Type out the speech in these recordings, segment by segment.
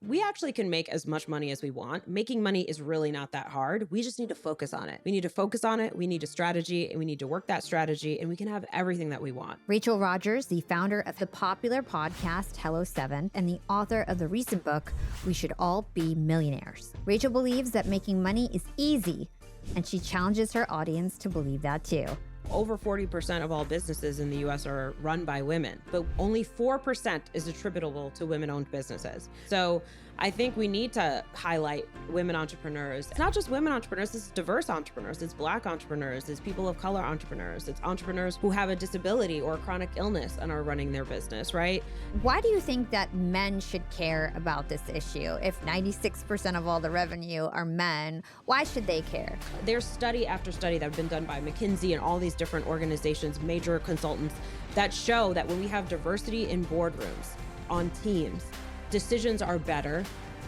we actually can make as much money as we want. Making money is really not that hard. We just need to focus on it. We need to focus on it. We need a strategy, and we need to work that strategy, and we can have everything that we want. Rachel Rodgers, the founder of the popular podcast Hello 7 and the author of the recent book, We Should All Be Millionaires. Rachel believes that making money is easy, and she challenges her audience to believe that too. Over 40% of all businesses in the US are run by women, but only 4% is attributable to women-owned businesses. So I think we need to highlight women entrepreneurs. It's not just women entrepreneurs, it's diverse entrepreneurs, it's Black entrepreneurs, it's people of color entrepreneurs, it's entrepreneurs who have a disability or a chronic illness and are running their business, right? Why do you think that men should care about this issue? If 96% of all the revenue are men, why should they care? There's study after study that have been done by McKinsey and all these different organizations, major consultants, that show that when we have diversity in boardrooms, on teams, decisions are better,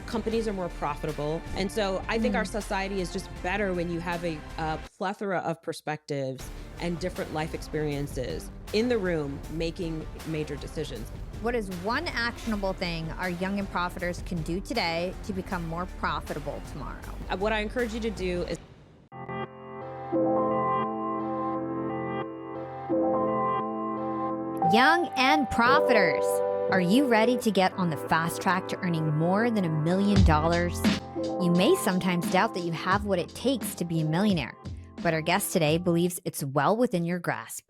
companies are more profitable. And so I think our society is just better when you have a plethora of perspectives and different life experiences in the room making major decisions. What is one actionable thing our young and profiters can do today to become more profitable tomorrow? What I encourage you to do is Young and profiters, are you ready to get on the fast track to earning more than $1 million? You may sometimes doubt that you have what it takes to be a millionaire, but our guest today believes it's well within your grasp.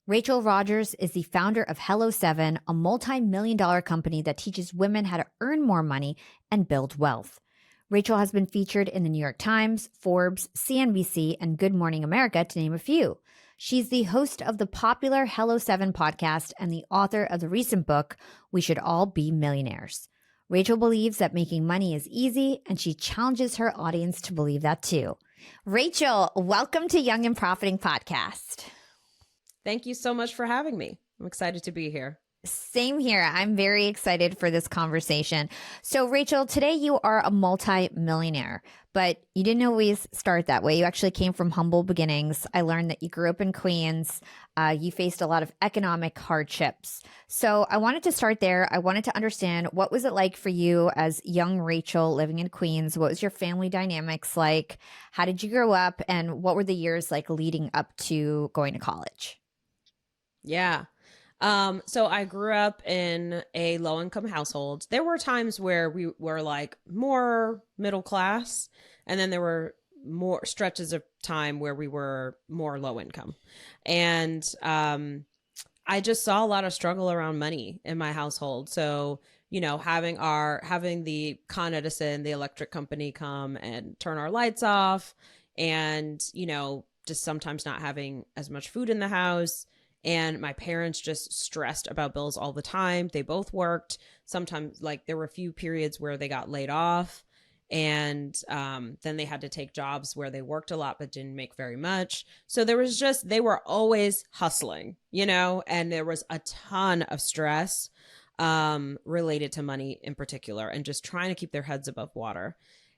Rachel Rodgers is the founder of Hello 7, a multi-million-dollar company that teaches women how to earn more money and build wealth. Rachel has been featured in the New York Times, Forbes, CNBC, and Good Morning America, to name a few. She's the host of the popular Hello 7 podcast and the author of the recent book, We Should All Be Millionaires. Rachel believes that making money is easy, and she challenges her audience to believe that too. Rachel, welcome to Young and Profiting Podcast. thank you so much for having me. I'm excited to be here. Same here. I'm very excited for this conversation. So, Rachel, today you are a multi-millionaire, but you didn't always start that way. You actually came from humble beginnings. I learned that you grew up in Queens. You faced a lot of economic hardships. So I wanted to start there. I wanted to understand, what was it like for you as young Rachel living in Queens? What was your family dynamics like? How did you grow up? And what were the years like leading up to going to college? Yeah. So I grew up in a low income household. There were times where we were like more middle class, and then there were more stretches of time where we were more low income. And I just saw a lot of struggle around money in my household. So, you know, having the Con Edison, the electric company, come and turn our lights off, and, you know, just sometimes not having as much food in the house. And my parents just stressed about bills all the time. They both worked. Sometimes, like, there were a few periods where they got laid off, and then they had to take jobs where they worked a lot but didn't make very much. So they were always hustling, you know, and there was a ton of stress related to money in particular, and just trying to keep their heads above water.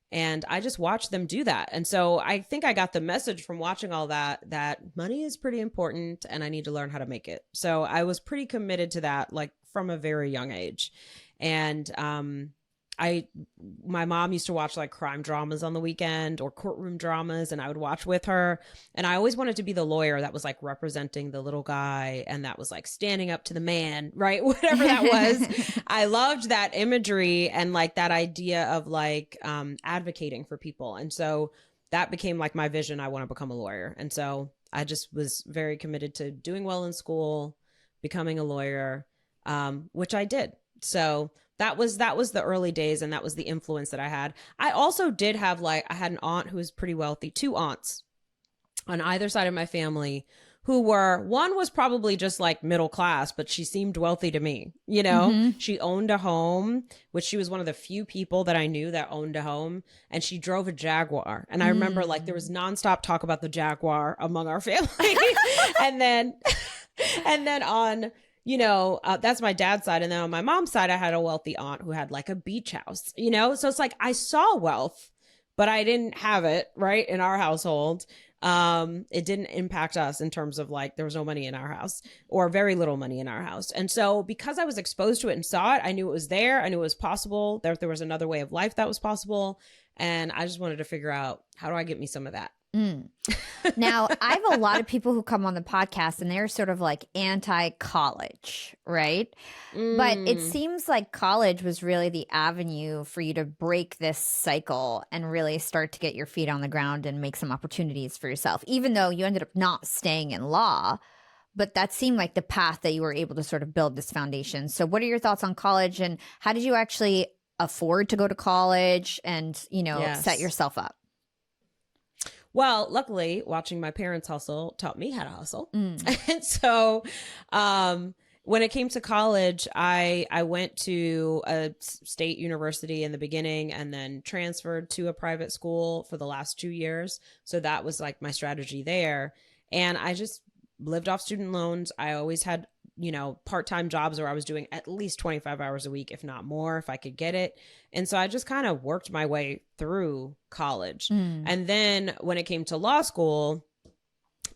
And I just watched them do that. And so I think I got the message from watching all that money is pretty important and I need to learn how to make it. So I was pretty committed to that, like, from a very young age. And my mom used to watch like crime dramas on the weekend or courtroom dramas, and I would watch with her. And I always wanted to be the lawyer that was like representing the little guy and that was like standing up to the man, right? Whatever that was. I loved that imagery and like that idea of like advocating for people. And so that became like my vision. I want to become a lawyer. And so I just was very committed to doing well in school, becoming a lawyer, which I did. So that was the early days, and that was the influence that I had. I also did have I had an aunt who was pretty wealthy, two aunts on either side of my family one was probably just like middle class, but she seemed wealthy to me. You know, She owned a home, which she was one of the few people that I knew that owned a home, and she drove a Jaguar. And I remember like there was nonstop talk about the Jaguar among our family. and then on, you know, that's my dad's side. And then on my mom's side, I had a wealthy aunt who had like a beach house, you know? So it's like, I saw wealth, but I didn't have it right in our household. It didn't impact us in terms of like there was no money in our house or very little money in our house. And so because I was exposed to it and saw it, I knew it was there. I knew it was possible. There was another way of life that was possible. And I just wanted to figure out, how do I get me some of that? Now, I have a lot of people who come on the podcast and they're sort of like anti-college, right? But it seems like college was really the avenue for you to break this cycle and really start to get your feet on the ground and make some opportunities for yourself, even though you ended up not staying in law. But that seemed like the path that you were able to sort of build this foundation. So what are your thoughts on college, and how did you actually afford to go to college and, you know, set yourself up? Well, luckily, watching my parents hustle taught me how to hustle. And so when it came to college, I went to a state university in the beginning and then transferred to a private school for the last 2 years. So that was like my strategy there. And I just lived off student loans. I always had, you know, part-time jobs where I was doing at least 25 hours a week, if not more, if I could get it. And so I just kind of worked my way through college. And then when it came to law school,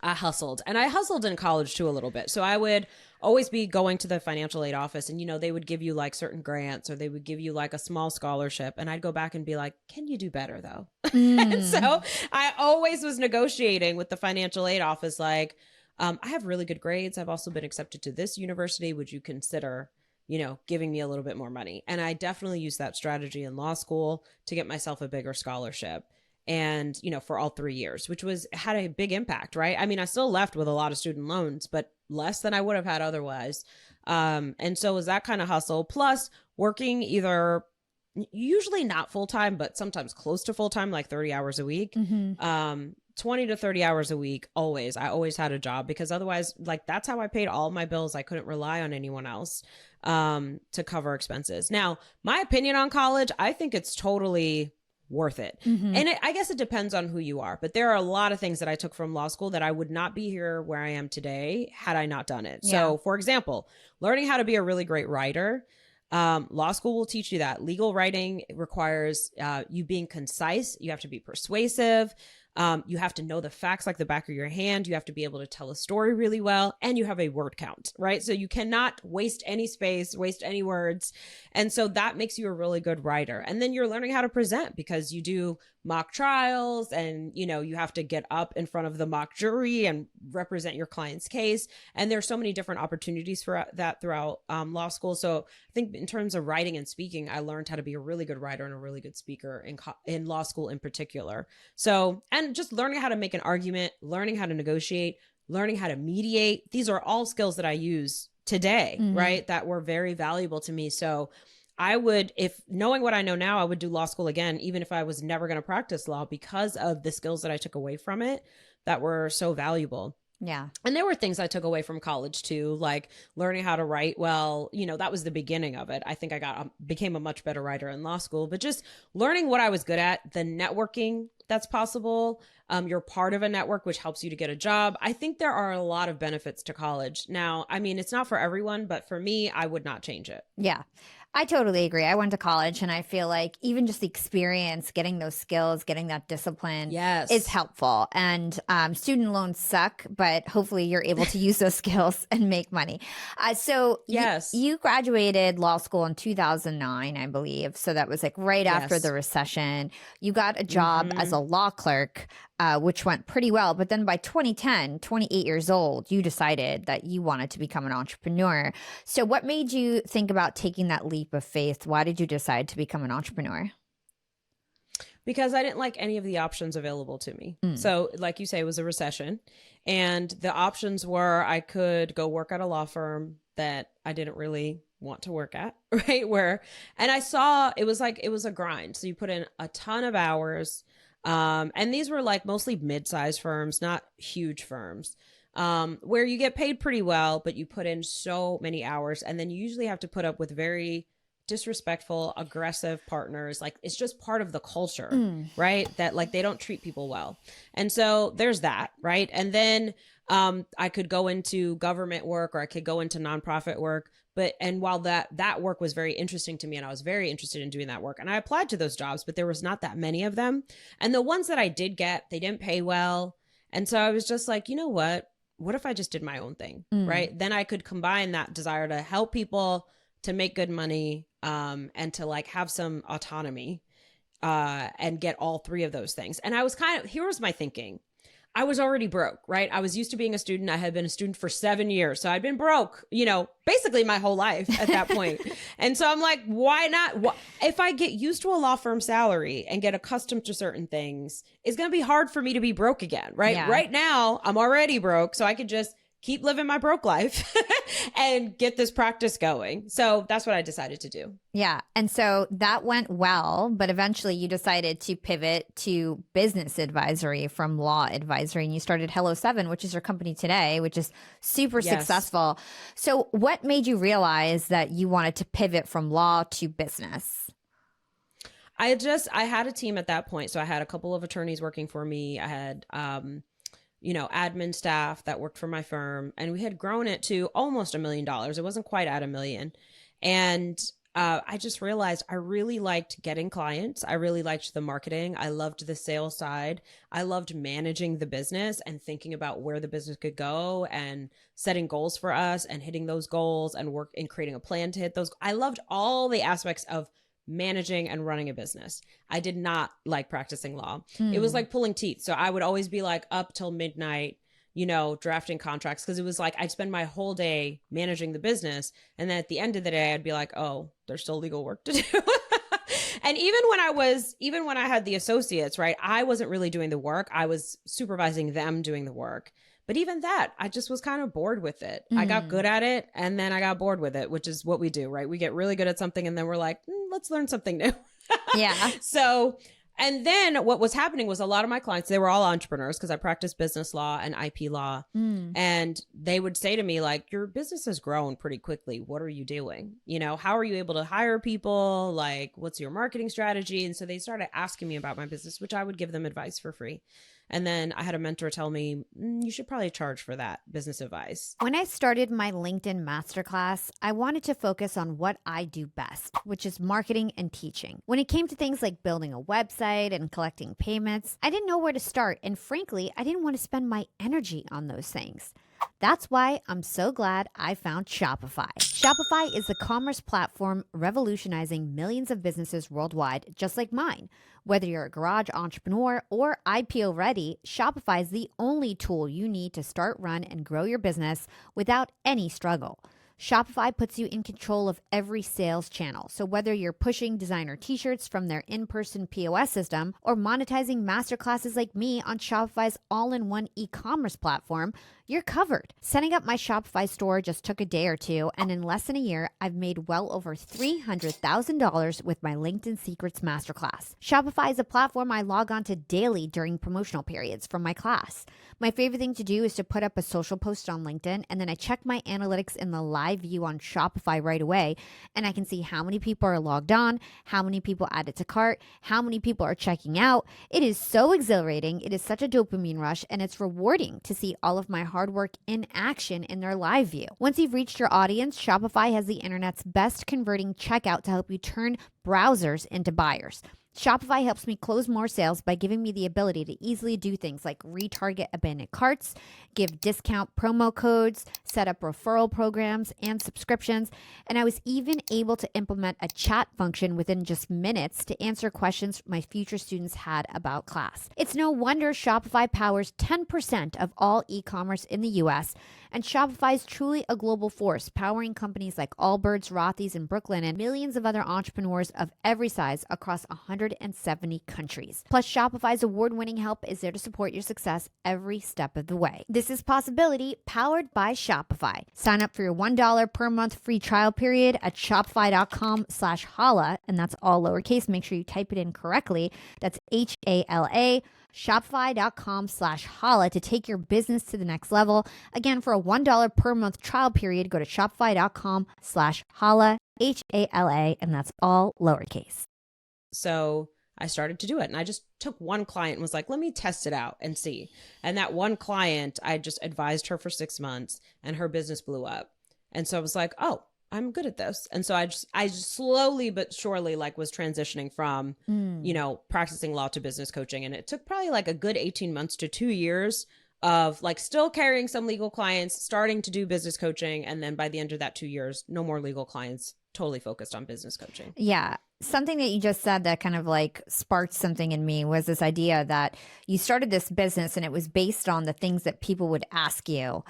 I hustled. And I hustled in college too a little bit. So I would always be going to the financial aid office and, you know, they would give you like certain grants or they would give you like a small scholarship. And I'd go back and be like, can you do better though? And so I always was negotiating with the financial aid office, like, I have really good grades. I've also been accepted to this university. Would you consider, you know, giving me a little bit more money? And I definitely used that strategy in law school to get myself a bigger scholarship. And, you know, for all 3 years, which had a big impact, right? I mean, I still left with a lot of student loans, but less than I would have had otherwise. And so it was that kind of hustle, plus working either usually not full time, but sometimes close to full time, like 30 hours a week. 20 to 30 hours a week. Always. I always had a job because otherwise, like, that's how I paid all my bills. I couldn't rely on anyone else to cover expenses. Now, my opinion on college, I think it's totally worth it. And I guess it depends on who you are, but there are a lot of things that I took from law school that I would not be here where I am today had I not done it. So for example, learning how to be a really great writer. Law school will teach you that. Legal writing requires you being concise. You have to be persuasive. You have to know the facts like the back of your hand. You have to be able to tell a story really well, and you have a word count, right? So you cannot waste any space, waste any words. And so that makes you a really good writer. And then you're learning how to present because you do mock trials and, you know, you have to get up in front of the mock jury and represent your client's case. And there's so many different opportunities for that throughout law school. So I think in terms of writing and speaking, I learned how to be a really good writer and a really good speaker in law school in particular. So, and just learning how to make an argument, learning how to negotiate, learning how to mediate. These are all skills that I use today, right? That were very valuable to me. So I would, if knowing what I know now, I would do law school again, even if I was never going to practice law because of the skills that I took away from it that were so valuable. Yeah. And there were things I took away from college too, like learning how to write well. You know, that was the beginning of it. I think I became a much better writer in law school, but just learning what I was good at, the networking that's possible. You're part of a network, which helps you to get a job. I think there are a lot of benefits to college. Now, I mean, it's not for everyone, but for me, I would not change it. Yeah. I totally agree. I went to college and I feel like even just the experience, getting those skills, getting that discipline is helpful. And student loans suck, but hopefully you're able to use those skills and make money. So you graduated law school in 2009, I believe. So that was like right after the recession. You got a job as a law clerk, which went pretty well. But then by 2010, 28 years old, you decided that you wanted to become an entrepreneur. So what made you think about taking that leap of faith? Why did you decide to become an entrepreneur? Because I didn't like any of the options available to me. So like you say, it was a recession. And the options were I could go work at a law firm that I didn't really want to work at, right? And I saw it was a grind. So you put in a ton of hours. And these were like mostly mid-sized firms, not huge firms, where you get paid pretty well, but you put in so many hours. And then you usually have to put up with very disrespectful, aggressive partners. Like it's just part of the culture, right? That like they don't treat people well. And so there's that, right? And then I could go into government work or I could go into nonprofit work, And while that work was very interesting to me, and I was very interested in doing that work, and I applied to those jobs, but there was not that many of them. And the ones that I did get, they didn't pay well. And so I was just like, you know what if I just did my own thing, right? Then I could combine that desire to help people, to make good money, and to like have some autonomy, and get all three of those things. And I was here was my thinking. I was already broke, right? I was used to being a student. I had been a student for 7 years. So I'd been broke, basically my whole life at that point. And so I'm like, why not? If I get used to a law firm salary and get accustomed to certain things, it's going to be hard for me to be broke again, right? Yeah. Right now, I'm already broke. So I could just keep living my broke life and get this practice going. So that's what I decided to do. Yeah. And so that went well, but eventually you decided to pivot to business advisory from law advisory, and you started Hello 7, which is your company today, which is super successful. So what made you realize that you wanted to pivot from law to business? I had a team at that point. So I had a couple of attorneys working for me. I had, admin staff that worked for my firm, and we had grown it to almost $1 million. It wasn't quite at $1 million. And I just realized I really liked getting clients. I really liked the marketing. I loved the sales side. I loved managing the business and thinking about where the business could go and setting goals for us and hitting those goals and creating a plan to hit those. I loved all the aspects of managing and running a business. I did not like practicing law. It was like pulling teeth. So I would always be like up till midnight, drafting contracts, because it was like I'd spend my whole day managing the business. And then at the end of the day, I'd be like, oh, there's still legal work to do. And even when I had the associates, right, I wasn't really doing the work. I was supervising them doing the work. But even that, I just was kind of bored with it. I got good at it, and then I got bored with it, which is what we do, right? We get really good at something, and then we're like, let's learn something new. Yeah. So, and then what was happening was a lot of my clients, they were all entrepreneurs because I practiced business law and IP law. And they would say to me, like, your business has grown pretty quickly. What are you doing? How are you able to hire people? Like, what's your marketing strategy? And so they started asking me about my business, which I would give them advice for free. And then I had a mentor tell me, you should probably charge for that business advice. When I started my LinkedIn masterclass, I wanted to focus on what I do best, which is marketing and teaching. When it came to things like building a website and collecting payments, I didn't know where to start. And frankly, I didn't want to spend my energy on those things. That's why I'm so glad I found Shopify. Shopify is the commerce platform revolutionizing millions of businesses worldwide, just like mine. Whether you're a garage entrepreneur or IPO ready, Shopify is the only tool you need to start, run, and grow your business without any struggle. Shopify puts you in control of every sales channel. So whether you're pushing designer t-shirts from their in-person POS system or monetizing masterclasses like me on Shopify's all-in-one e-commerce platform, you're covered. Setting up my Shopify store just took a day or two, and in less than a year, I've made well over $300,000 with my LinkedIn Secrets Masterclass. Shopify is a platform I log on to daily during promotional periods from my class. My favorite thing to do is to put up a social post on LinkedIn, and then I check my analytics in the live view on Shopify right away, and I can see how many people are logged on, how many people added to cart, how many people are checking out. It is so exhilarating. It is such a dopamine rush, and it's rewarding to see all of my hard work in action in their live view. Once you've reached your audience, Shopify has the internet's best converting checkout to help you turn browsers into buyers. Shopify helps me close more sales by giving me the ability to easily do things like retarget abandoned carts, give discount promo codes, set up referral programs and subscriptions, and I was even able to implement a chat function within just minutes to answer questions my future students had about class. It's no wonder Shopify powers 10% of all e-commerce in the US, and Shopify is truly a global force, powering companies like Allbirds, Rothy's, and Brooklyn, and millions of other entrepreneurs of every size across 170 countries. Plus, Shopify's award-winning help is there to support your success every step of the way. This is Possibility, powered by Shopify. Sign up for your $1 per month free trial period at shopify.com/Hala, and that's all lowercase. Make sure you type it in correctly. That's HALA. Shopify.com/Hala to take your business to the next level. Again, for a $1 per month trial period, go to Shopify.com/Hala, HALA, and that's all lowercase. So I started to do it, and I just took one client and was like, let me test it out and see. And that one client, I just advised her for 6 months, and her business blew up. And so I was like, oh, I'm good at this. And so I just slowly but surely like was transitioning from, Mm. practicing law to business coaching. And it took probably like a good 18 months to 2 years of like still carrying some legal clients, starting to do business coaching. And then by the end of that 2 years, no more legal clients, totally focused on business coaching. Yeah. Something that you just said that kind of like sparked something in me was this idea that you started this business and it was based on the things that people would ask you.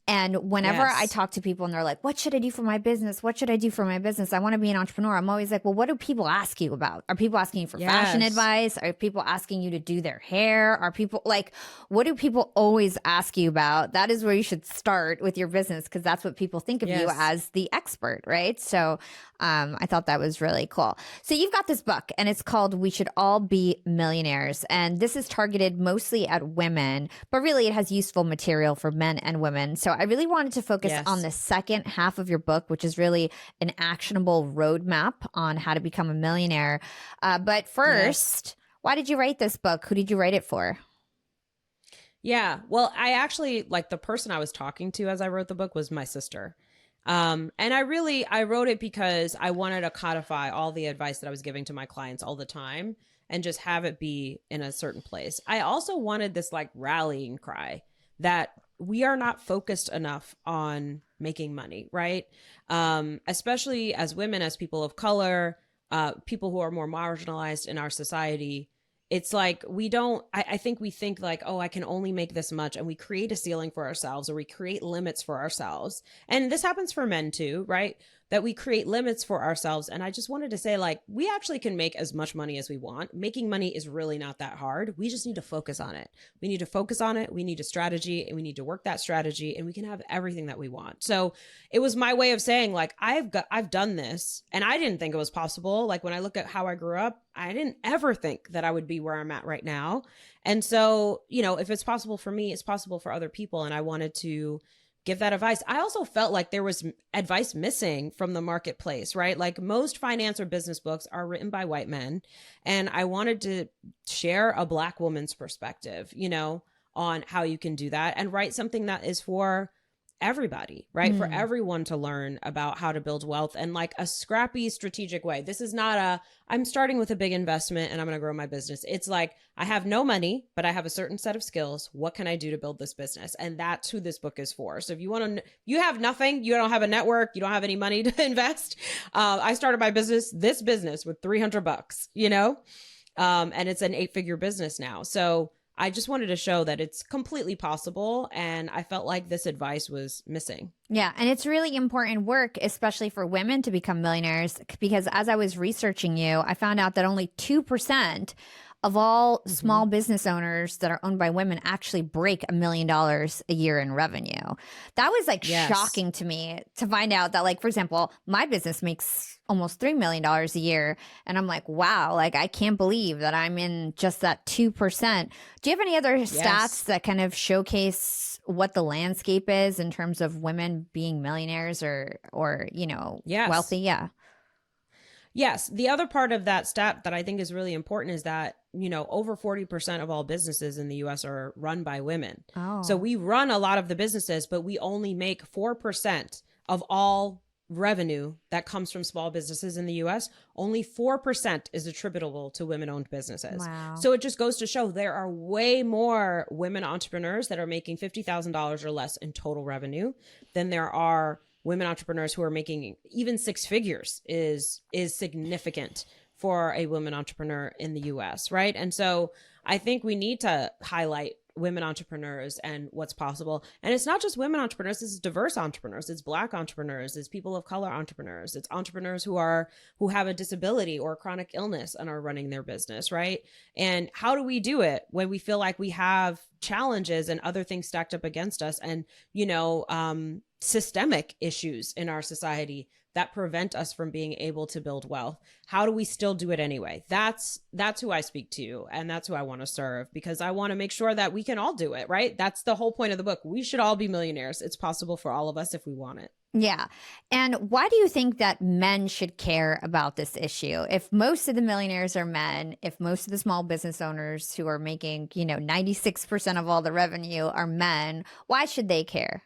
And whenever I Yes. talk to people and they're like, what should I do for my business? What should I do for my business? I want to be an entrepreneur. I'm always like, well, what do people ask you about? Are people asking you for fashion Yes. advice? Are people asking you to do their hair? Are people like, what do people always ask you about? That is where you should start with your business because that's what people think of you Yes. as the expert, right? So I thought that was really cool. So you've got this book and it's called We Should All Be Millionaires. And this is targeted mostly at women, but really it has useful material for men and women. So I really wanted to focus on Yes. the second half of your book, which is really an actionable roadmap on how to become a millionaire. But Yes. first, why did you write this book? Who did you write it for? Yeah. Well, I actually like the person I was talking to as I wrote the book was my sister. And I wrote it because I wanted to codify all the advice that I was giving to my clients all the time and just have it be in a certain place. I also wanted this like rallying cry that we are not focused enough on making money, right? Especially as women, as people of color, people who are more marginalized in our society. It's like we don't, I think we think like, oh, I can only make this much. And we create a ceiling for ourselves or we create limits for ourselves. And this happens for men too, right? That we create limits for ourselves. And I just wanted to say, like, we actually can make as much money as we want. Making money is really not that hard. We just need to focus on it. We need to focus on it. We need a strategy and we need to work that strategy and we can have everything that we want. So it was my way of saying, like, I've done this and I didn't think it was possible. Like, when I look at how I grew up, I didn't ever think that I would be where I'm at right now. And so, if it's possible for me, it's possible for other people. And I wanted to give that advice. I also felt like there was advice missing from the marketplace, right? Like most finance or business books are written by white men. And I wanted to share a Black woman's perspective, on how you can do that and write something that is for everybody, right? For Mm. everyone to learn about how to build wealth and like a scrappy strategic way. This is not I'm starting with a big investment and I'm going to grow my business. It's like, I have no money, but I have a certain set of skills. What can I do to build this business? And that's who this book is for. So if you have nothing, you don't have a network, you don't have any money to invest. I started this business with $300, and it's an 8-figure business now. So I just wanted to show that it's completely possible. And I felt like this advice was missing. Yeah, and it's really important work, especially for women to become millionaires, because as I was researching you, I found out that only 2% of all Mm-hmm. small business owners that are owned by women actually break $1 million a year in revenue. That was like Yes. shocking to me to find out that, like, for example, my business makes almost $3 million a year. And I'm like, wow, like, I can't believe that I'm in just that 2%. Do you have any other Yes. stats that kind of showcase what the landscape is in terms of women being millionaires or Yes. wealthy? Yeah. Yes. The other part of that stat that I think is really important is that, over 40% of all businesses in the US are run by women. Oh. So we run a lot of the businesses, but we only make 4% of all revenue that comes from small businesses in the US. Only 4% is attributable to women-owned businesses. Wow. So it just goes to show there are way more women entrepreneurs that are making $50,000 or less in total revenue than there are women entrepreneurs who are making even 6 figures is significant for a women entrepreneur in the US, right? And so I think we need to highlight women entrepreneurs and what's possible. And it's not just women entrepreneurs, this is diverse entrepreneurs, it's Black entrepreneurs, it's people of color entrepreneurs, it's entrepreneurs who have a disability or a chronic illness and are running their business, right? And how do we do it when we feel like we have challenges and other things stacked up against us and, systemic issues in our society that prevent us from being able to build wealth? How do we still do it anyway? That's who I speak to, and that's who I want to serve, because I want to make sure that we can all do it, right? That's the whole point of the book. We should all be millionaires. It's possible for all of us if we want it. Yeah. And why do you think that men should care about this issue? If most of the millionaires are men, if most of the small business owners who are making, 96% of all the revenue are men, why should they care?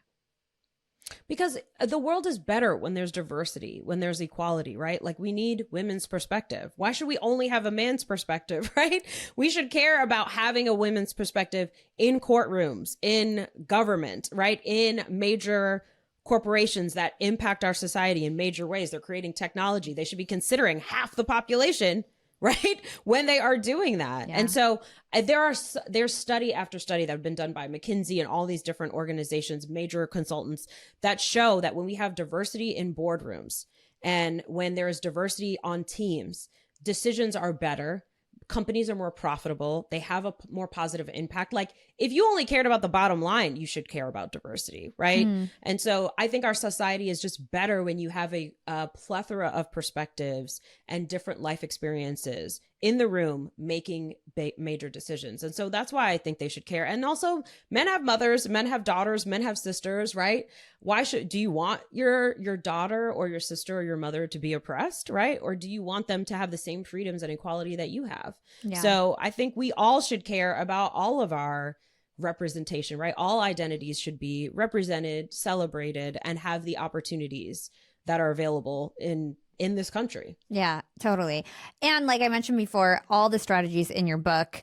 Because the world is better when there's diversity, when there's equality, right? Like we need women's perspective. Why should we only have a man's perspective, right? We should care about having a women's perspective in courtrooms, in government, right? In major corporations that impact our society in major ways. They're creating technology. They should be considering half the population, right? When they are doing that. Yeah. And so there's study after study that have been done by McKinsey and all these different organizations, major consultants, that show that when we have diversity in boardrooms and when there is diversity on teams, decisions are better. Companies are more profitable. They have a more positive impact. Like if you only cared about the bottom line, you should care about diversity, right? And so I think our society is just better when you have a plethora of perspectives and different life experiences in the room making major decisions. And so that's why I think they should care. And also men have mothers, men have daughters, men have sisters, right? Do you want your daughter or your sister or your mother to be oppressed, right? Or do you want them to have the same freedoms and equality that you have? Yeah. So I think we all should care about all of our representation, right? All identities should be represented, celebrated, and have the opportunities that are available in this country. Yeah, totally. And like I mentioned before, all the strategies in your book,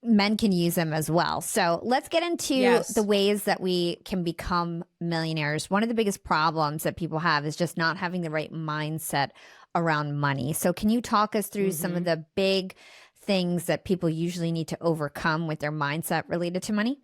men can use them as well. So let's get into the ways that we can become millionaires. One of the biggest problems that people have is just not having the right mindset around money. So can you talk us through some of the big things that people usually need to overcome with their mindset related to money?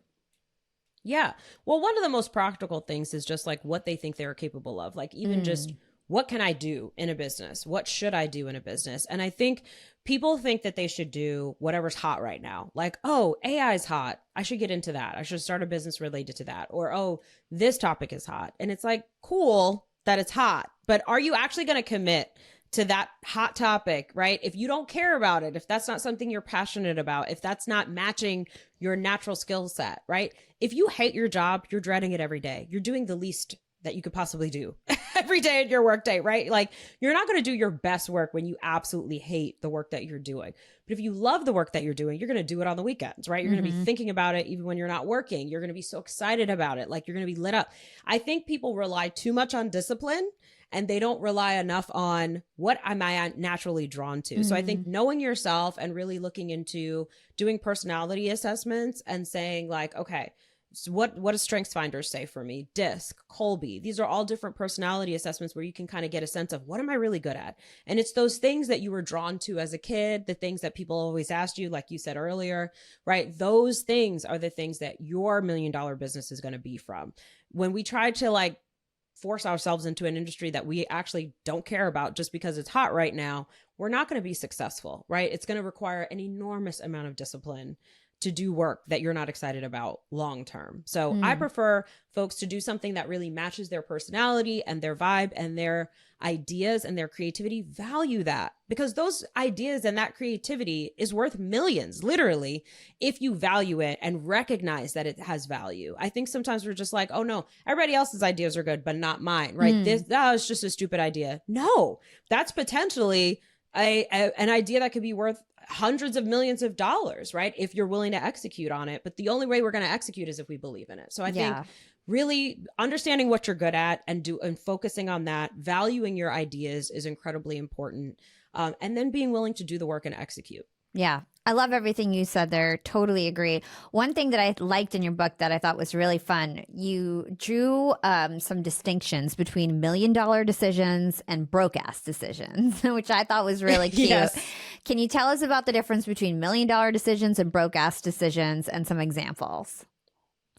Yeah. Well, one of the most practical things is just like what they think they're capable of. Like even just what can I do in a business? What should I do in a business? And I think people think that they should do whatever's hot right now. Like, oh, AI is hot. I should get into that. I should start a business related to that. Or, oh, this topic is hot. And it's like, cool that it's hot, but are you actually going to commit to that hot topic, right? If you don't care about it, if that's not something you're passionate about, if that's not matching your natural skill set, right? If you hate your job, you're dreading it every day. You're doing the least that you could possibly do every day in your workday, right? Like you're not going to do your best work when you absolutely hate the work that you're doing. But if you love the work that you're doing, you're going to do it on the weekends, right? You're going to be thinking about it even when you're not working. You're going to be so excited about it. Like you're going to be lit up. I think people rely too much on discipline and they don't rely enough on what am I naturally drawn to. So I think knowing yourself and really looking into doing personality assessments and saying like, okay, so what does StrengthsFinder say for me? DISC, Colby. These are all different personality assessments where you can kind of get a sense of what am I really good at? And it's those things that you were drawn to as a kid, the things that people always asked you, like you said earlier, right? Those things are the things that your $1 million business is going to be from. When we try to like force ourselves into an industry that we actually don't care about just because it's hot right now, we're not going to be successful, right? It's going to require an enormous amount of discipline to do work that you're not excited about long term. So I prefer folks to do something that really matches their personality and their vibe and their ideas and their creativity. Value that, because those ideas and that creativity is worth millions, literally, if you value it and recognize that it has value. I think sometimes we're just like, oh no, everybody else's ideas are good, but not mine, right? That was just a stupid idea. No, that's potentially an idea that could be worth hundreds of millions of dollars, right? If you're willing to execute on it. But the only way we're going to execute is if we believe in it. So I think really understanding what you're good at and focusing on that, valuing your ideas is incredibly important. And then being willing to do the work and execute. Yeah. I love everything you said there. Totally agree. One thing that I liked in your book that I thought was really fun, you drew some distinctions between $1 million decisions and broke ass decisions, which I thought was really cute. Yes. Can you tell us about the difference between $1 million decisions and broke ass decisions and some examples?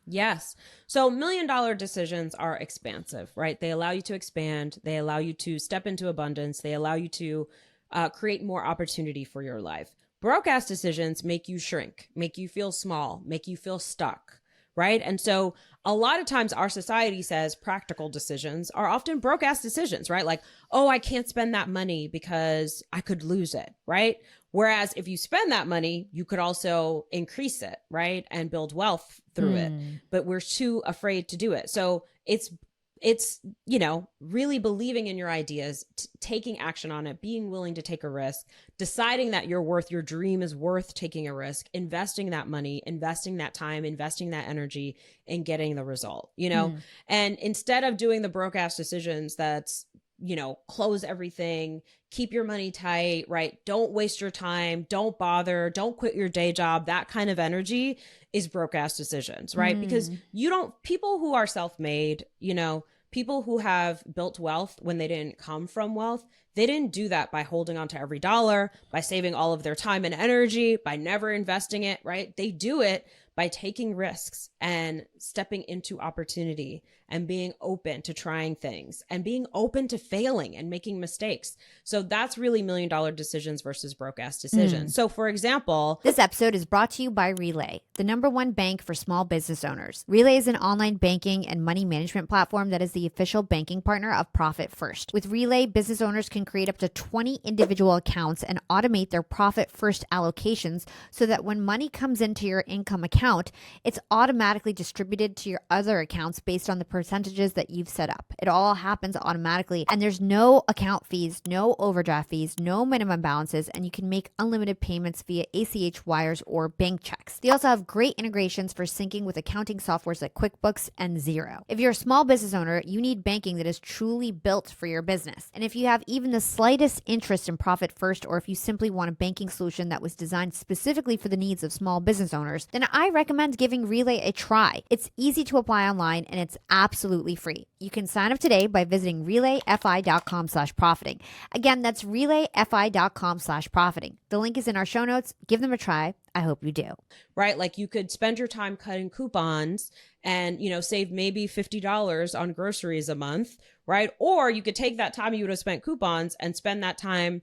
Yes. So $1 million decisions are expansive, right? They allow you to expand. They allow you to step into abundance. They allow you to create more opportunity for your life. Broke ass decisions make you shrink, make you feel small, make you feel stuck, right? And so a lot of times our society says practical decisions are often broke ass decisions, right? Like, oh, I can't spend that money because I could lose it, right? Whereas if you spend that money, you could also increase it, right? And build wealth through it. But we're too afraid to do it. So it's, you know, really believing in your ideas, taking action on it, being willing to take a risk, deciding that your dream is worth taking a risk, investing that money, investing that time, investing that energy, and getting the result, And instead of doing the broke ass decisions that's, close everything, keep your money tight, right? Don't waste your time. Don't bother. Don't quit your day job. That kind of energy is broke ass decisions, right? Because people who are self-made, people who have built wealth when they didn't come from wealth, they didn't do that by holding on to every dollar, by saving all of their time and energy, by never investing it, right? They do it by taking risks and stepping into opportunity and being open to trying things and being open to failing and making mistakes. So that's really $1 million decisions versus broke ass decisions. So for example, this episode is brought to you by Relay, the #1 bank for small business owners. Relay is an online banking and money management platform that is the official banking partner of Profit First. With Relay, business owners can create up to 20 individual accounts and automate their Profit First allocations so that when money comes into your income account, it's automatically distributed to your other accounts based on the percentages that you've set up. It all happens automatically, and there's no account fees, no overdraft fees, no minimum balances, and you can make unlimited payments via ACH wires or bank checks. They also have great integrations for syncing with accounting softwares like QuickBooks and Xero. If you're a small business owner, you need banking that is truly built for your business. And if you have even the slightest interest in Profit First, or if you simply want a banking solution that was designed specifically for the needs of small business owners, then I recommend giving Relay a try. It's easy to apply online and it's absolutely free. You can sign up today by visiting relayfi.com/profiting. Again, that's relayfi.com/profiting. The link is in our show notes. Give them a try. I hope you do. Right? Like you could spend your time cutting coupons and, save maybe $50 on groceries a month, right? Or you could take that time you would have spent coupons and spend that time,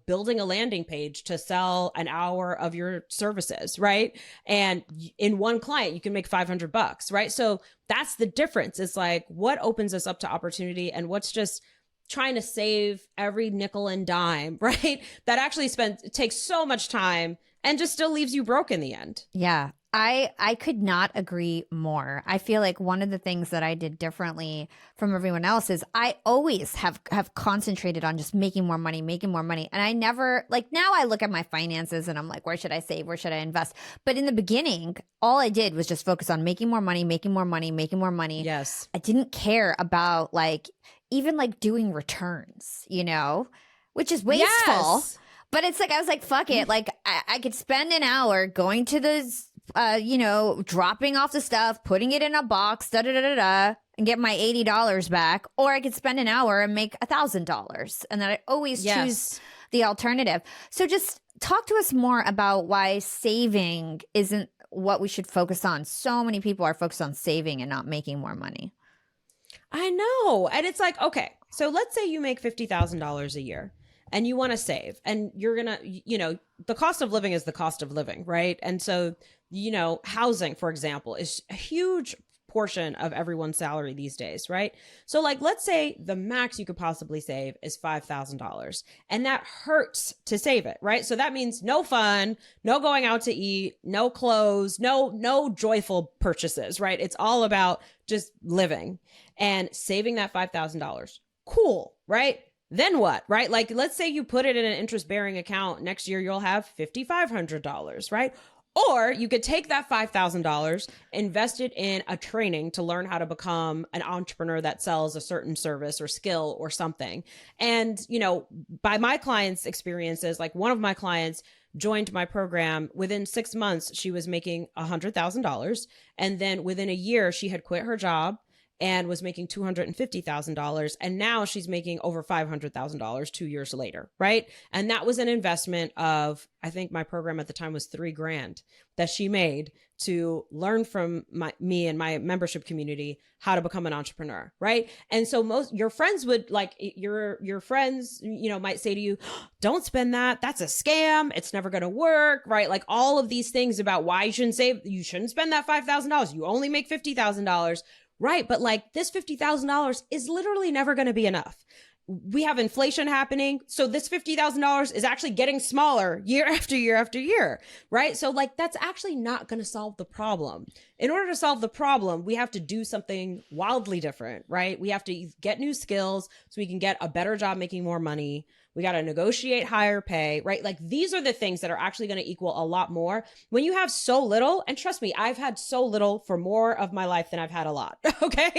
building a landing page to sell an hour of your services, right? And in one client, you can make $500, right? So that's the difference. It's like what opens us up to opportunity and what's just trying to save every nickel and dime, right? That actually takes so much time and just still leaves you broke in the end. Yeah. I could not agree more. I feel like one of the things that I did differently from everyone else is I always have concentrated on just making more money. And I never, like now I look at my finances and I'm like, where should I save? Where should I invest? But in the beginning, all I did was just focus on making more money. Yes. I didn't care about even doing returns, which is wasteful. Yes. But it's like, I was like, fuck it. Like I could spend an hour going to the dropping off the stuff, putting it in a box, and get my $80 back. Or I could spend an hour and make $1,000. And then I always choose the alternative. So just talk to us more about why saving isn't what we should focus on. So many people are focused on saving and not making more money. I know. And it's like, okay, so let's say you make $50,000 a year and you want to save and you're going to, the cost of living is the cost of living, right? And so, housing, for example, is a huge portion of everyone's salary these days, right? So let's say the max you could possibly save is $5,000 and that hurts to save it, right? So that means no fun, no going out to eat, no clothes, no joyful purchases, right? It's all about just living and saving that $5,000. Cool, right? Then what, right? Let's say you put it in an interest-bearing account. Next year, you'll have $5,500, right? Or you could take that $5,000, invest it in a training to learn how to become an entrepreneur that sells a certain service or skill or something. And, by my clients' experiences, one of my clients joined my program. Within 6 months, she was making $100,000. And then within a year, she had quit her job and was making $250,000. And now she's making over $500,000 2 years later, right? And that was an investment of, I think my program at the time was $3,000 that she made to learn from me and my membership community how to become an entrepreneur, right? And so most your friends would your friends, might say to you, don't spend that. That's a scam. It's never going to work, right? All of these things about why you shouldn't spend that $5,000. You only make $50,000. Right. But this $50,000 is literally never going to be enough. We have inflation happening. So this $50,000 is actually getting smaller year after year after year. Right. So that's actually not going to solve the problem. In order to solve the problem, we have to do something wildly different. Right. We have to get new skills so we can get a better job making more money. We got to negotiate higher pay, right? Like these are the things that are actually going to equal a lot more when you have so little. And trust me, I've had so little for more of my life than I've had a lot. Okay.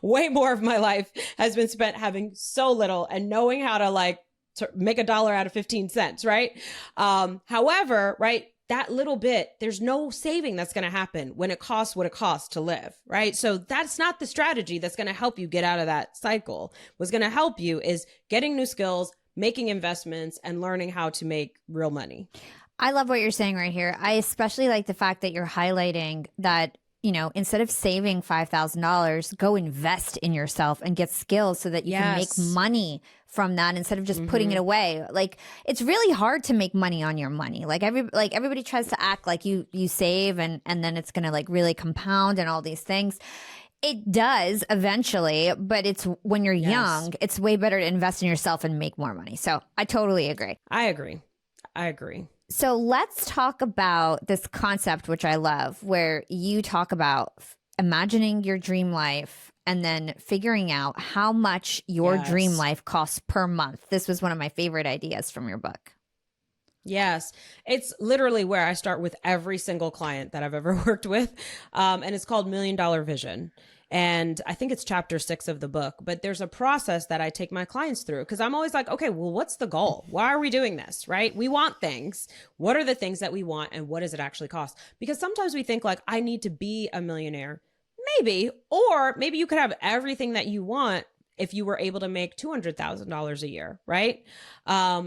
Way more of my life has been spent having so little and knowing how to like to make $1 out of 15 cents. Right. However, right, that little bit, there's no saving that's going to happen when it costs what it costs to live, right? So that's not the strategy that's going to help you get out of that cycle. What's going to help you is getting new skills, making investments, and learning how to make real money. I love what you're saying right here. I especially like the fact that you're highlighting that, you know, instead of saving $5,000, go invest in yourself and get skills so that you can make money from that instead of just putting it away. Like it's really hard to make money on your money. Like everybody tries to act like you save and then it's going to like really compound and all these things. It does eventually, but it's when you're young, it's way better to invest in yourself and make more money. So I totally agree. I agree. So let's talk about this concept, which I love, where you talk about imagining your dream life and then figuring out how much your dream life costs per month. This was one of my favorite ideas from your book. Yes. It's literally where I start with every single client that I've ever worked with. And it's called $1 Million Vision. And I think it's chapter 6 of the book, but there's a process that I take my clients through because I'm always like, okay, well, what's the goal? Why are we doing this? Right? We want things. What are the things that we want and what does it actually cost? Because sometimes we think like, I need to be a millionaire. Maybe, or maybe you could have everything that you want if you were able to make $200,000 a year, right?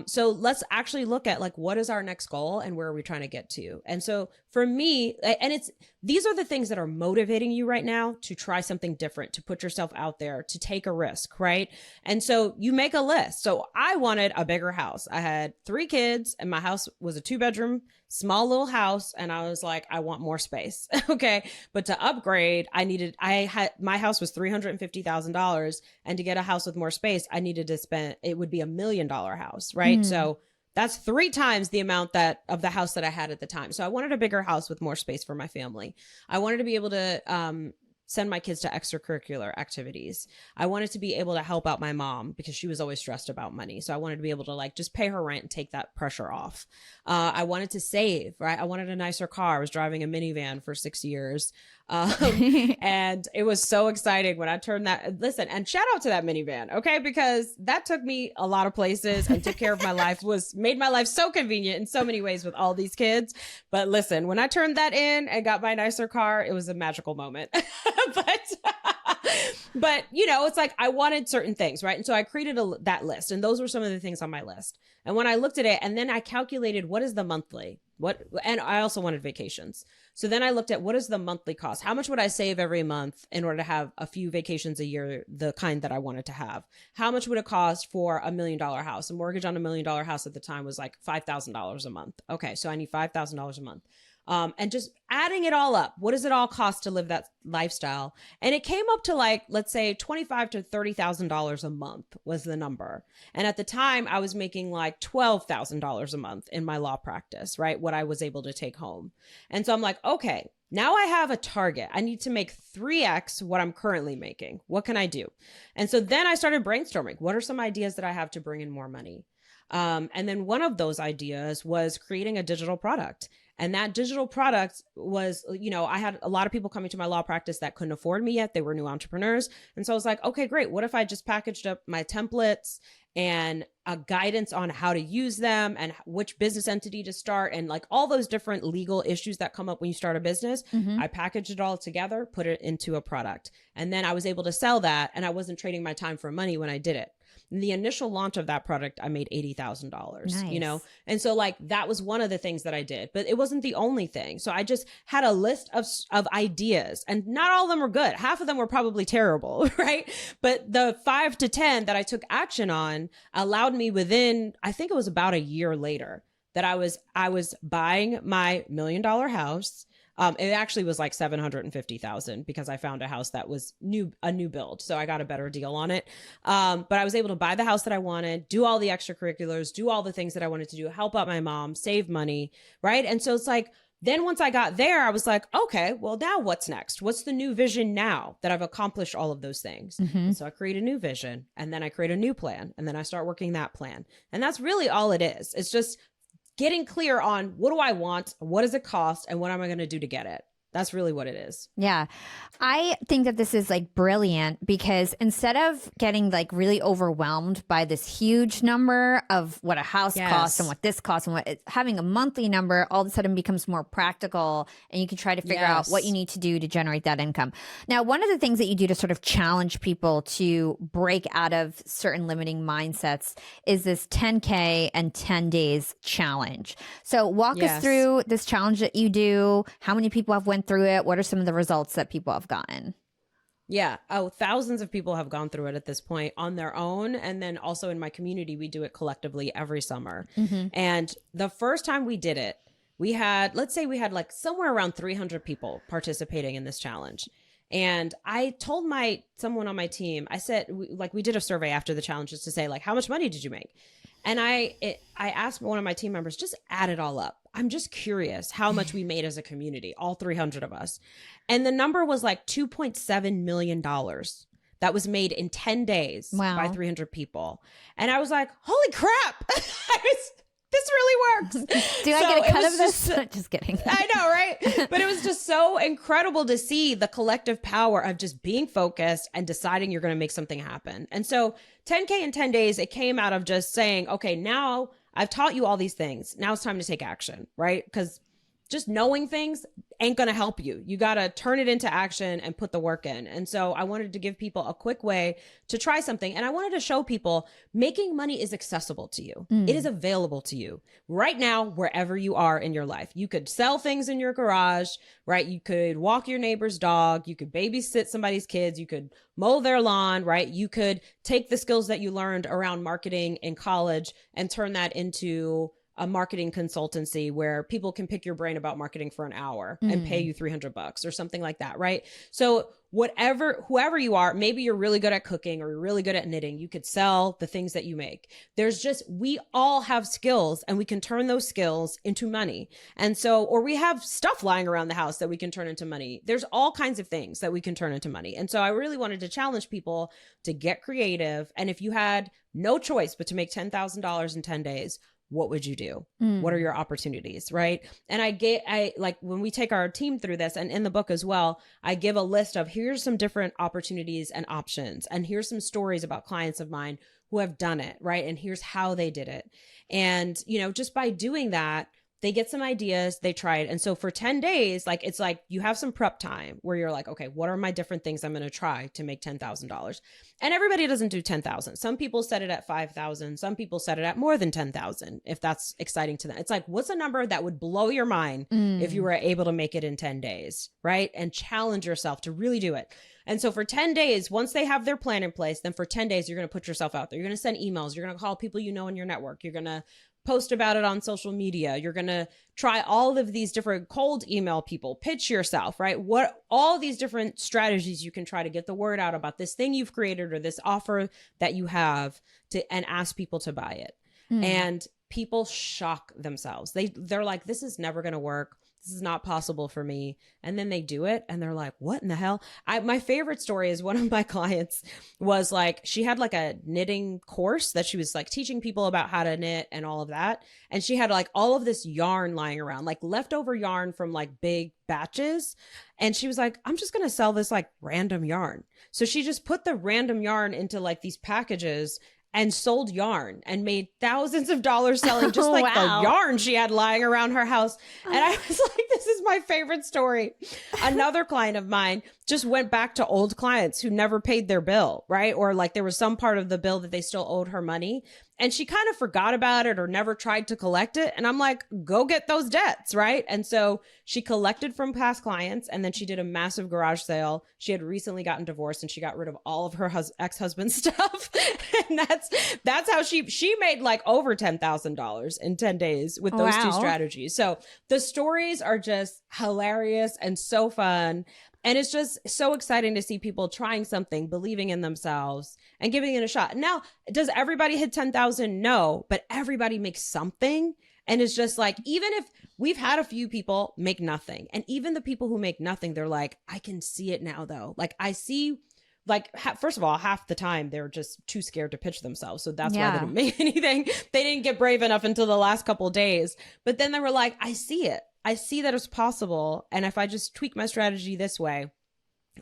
So let's actually look at like, what is our next goal and where are we trying to get to? And so for me, and these are the things that are motivating you right now to try something different, to put yourself out there, to take a risk, right? And so you make a list. So I wanted a bigger house. I had 3 kids and my house was a 2-bedroom, small little house. And I was like, I want more space. Okay. But to upgrade, my house was $350,000. And to get a house with more space, I needed to spend, it would be $1 million house. Right. So that's 3 times the amount of the house that I had at the time. So I wanted a bigger house with more space for my family. I wanted to be able to, send my kids to extracurricular activities. I wanted to be able to help out my mom because she was always stressed about money. So I wanted to be able to like just pay her rent and take that pressure off. I wanted to save, right? I wanted a nicer car. I was driving a minivan for 6 years. And it was so exciting when I turned that, listen, and shout out to that minivan. Okay. Because that took me a lot of places and took care of my life, made my life so convenient in so many ways with all these kids. But listen, when I turned that in and got my nicer car, it was a magical moment. But you know, it's like I wanted certain things, right? And so I created that list, and those were some of the things on my list. And when I looked at it, and then I calculated what is the monthly, and I also wanted vacations. So then I looked at what is the monthly cost? How much would I save every month in order to have a few vacations a year, the kind that I wanted to have? How much would it cost for $1 million house? A mortgage on $1 million house at the time was like $5,000 a month. Okay, so I need $5,000 a month. And just adding it all up, what does it all cost to live that lifestyle? And it came up to like, let's say $25,000 to $30,000 a month was the number. And at the time I was making like $12,000 a month in my law practice, right? What I was able to take home. And so I'm like, okay, now I have a target. I need to make 3x what I'm currently making. What can I do? And so then I started brainstorming. What are some ideas that I have to bring in more money? And then one of those ideas was creating a digital product. And that digital product was, you know, I had a lot of people coming to my law practice that couldn't afford me yet. They were new entrepreneurs. And so I was like, okay, great. What if I just packaged up my templates and a guidance on how to use them and which business entity to start and like all those different legal issues that come up when you start a business. I packaged it all together, put it into a product. And then I was able to sell that, and I wasn't trading my time for money when I did it. In the initial launch of that product, I made $80,000, you know? And so like, that was one of the things that I did, but it wasn't the only thing. So I just had a list of ideas, and not all of them were good. Half of them were probably terrible, right? But the 5 to 10 that I took action on allowed me within, I think it was about a year later, that I was buying my $1 million house. It actually was like 750,000 because I found a house that was a new build. So I got a better deal on it. But I was able to buy the house that I wanted, do all the extracurriculars, do all the things that I wanted to do, help out my mom, save money. Right. And so it's like, then once I got there, I was like, okay, well, now what's next? What's the new vision now that I've accomplished all of those things? And so I create a new vision, and then I create a new plan, and then I start working that plan. And that's really all it is. It's just getting clear on what do I want, what does it cost, and what am I going to do to get it? That's really what it is. Yeah. I think that this is like brilliant because instead of getting like really overwhelmed by this huge number of what a house costs and what this costs and what having a monthly number all of a sudden becomes more practical and you can try to figure out what you need to do to generate that income. Now, one of the things that you do to sort of challenge people to break out of certain limiting mindsets is this 10K and 10 days challenge. So walk us through this challenge that you do. How many people have went through it? What are some of the results that people have gotten? Yeah. Oh, thousands of people have gone through it at this point on their own. And then also in my community, we do it collectively every summer. And the first time we did it, we had, let's say we had like somewhere around 300 people participating in this challenge. And I told someone on my team, I said, we did a survey after the challenge just to say like, how much money did you make? And I asked one of my team members, just add it all up. I'm just curious how much we made as a community, all 300 of us. And the number was like $2.7 million that was made in 10 days by 300 people. And I was like, holy crap. This really works. Do I get a cut of this? Just kidding. I know, right? But it was just so incredible to see the collective power of just being focused and deciding you're going to make something happen. And so 10K in 10 days, it came out of just saying, okay, now I've taught you all these things. Now it's time to take action, right? Because just knowing things ain't going to help you. You got to turn it into action and put the work in. And so I wanted to give people a quick way to try something. And I wanted to show people making money is accessible to you. It is available to you right now, wherever you are in your life. You could sell things in your garage, right? You could walk your neighbor's dog. You could babysit somebody's kids. You could mow their lawn, right? You could take the skills that you learned around marketing in college and turn that into a marketing consultancy where people can pick your brain about marketing for an hour and pay you $300 or something like that, right? So whoever you are, maybe you're really good at cooking or you're really good at knitting, you could sell the things that you make. We all have skills and we can turn those skills into money. And so, or we have stuff lying around the house that we can turn into money. There's all kinds of things that we can turn into money. And so I really wanted to challenge people to get creative. And if you had no choice but to make $10,000 in 10 days, what would you do? What are your opportunities? Right. And I like when we take our team through this and in the book as well, I give a list of here's some different opportunities and options. And here's some stories about clients of mine who have done it. Right. And here's how they did it. And, just by doing that, they get some ideas, they try it. And so for 10 days, like, it's like you have some prep time where you're like, okay, what are my different things I'm going to try to make $10,000? And everybody doesn't do 10,000. Some people set it at 5,000. Some people set it at more than 10,000 if that's exciting to them. It's like, what's a number that would blow your mind if you were able to make it in 10 days, right? And challenge yourself to really do it. And so for 10 days, once they have their plan in place, then for 10 days, you're going to put yourself out there. You're going to send emails. You're going to call people you know in your network. You're going to post about it on social media. You're going to try all of these different cold email people, pitch yourself, right? All these different strategies you can try to get the word out about this thing you've created or this offer that you have and ask people to buy it. And people shock themselves. They're like, this is never going to work. This is not possible for me. And then they do it and they're like, what in the hell? My favorite story is one of my clients was like, she had like a knitting course that she was like teaching people about how to knit and all of that. And she had like all of this yarn lying around, like leftover yarn from like big batches. And she was like, I'm just going to sell this like random yarn. So she just put the random yarn into like these packages and sold yarn and made thousands of dollars selling just like the yarn she had lying around her house. And I was like, this is my favorite story. Another client of mine just went back to old clients who never paid their bill, right? Or like there was some part of the bill that they still owed her money. And she kind of forgot about it or never tried to collect it. And I'm like, go get those debts, right? And so she collected from past clients and then she did a massive garage sale. She had recently gotten divorced and she got rid of all of her ex-husband's stuff. And that's how she made like over $10,000 in 10 days with those two strategies. So the stories are just hilarious and so fun. And it's just so exciting to see people trying something, believing in themselves and giving it a shot. Now, does everybody hit 10,000? No, but everybody makes something. And it's just like, even if we've had a few people make nothing, and even the people who make nothing, they're like, I can see it now though. Like I see, like, first of all, half the time they're just too scared to pitch themselves. So that's why they didn't make anything. They didn't get brave enough until the last couple of days. But then they were like, I see it. I see that it's possible. And if I just tweak my strategy this way,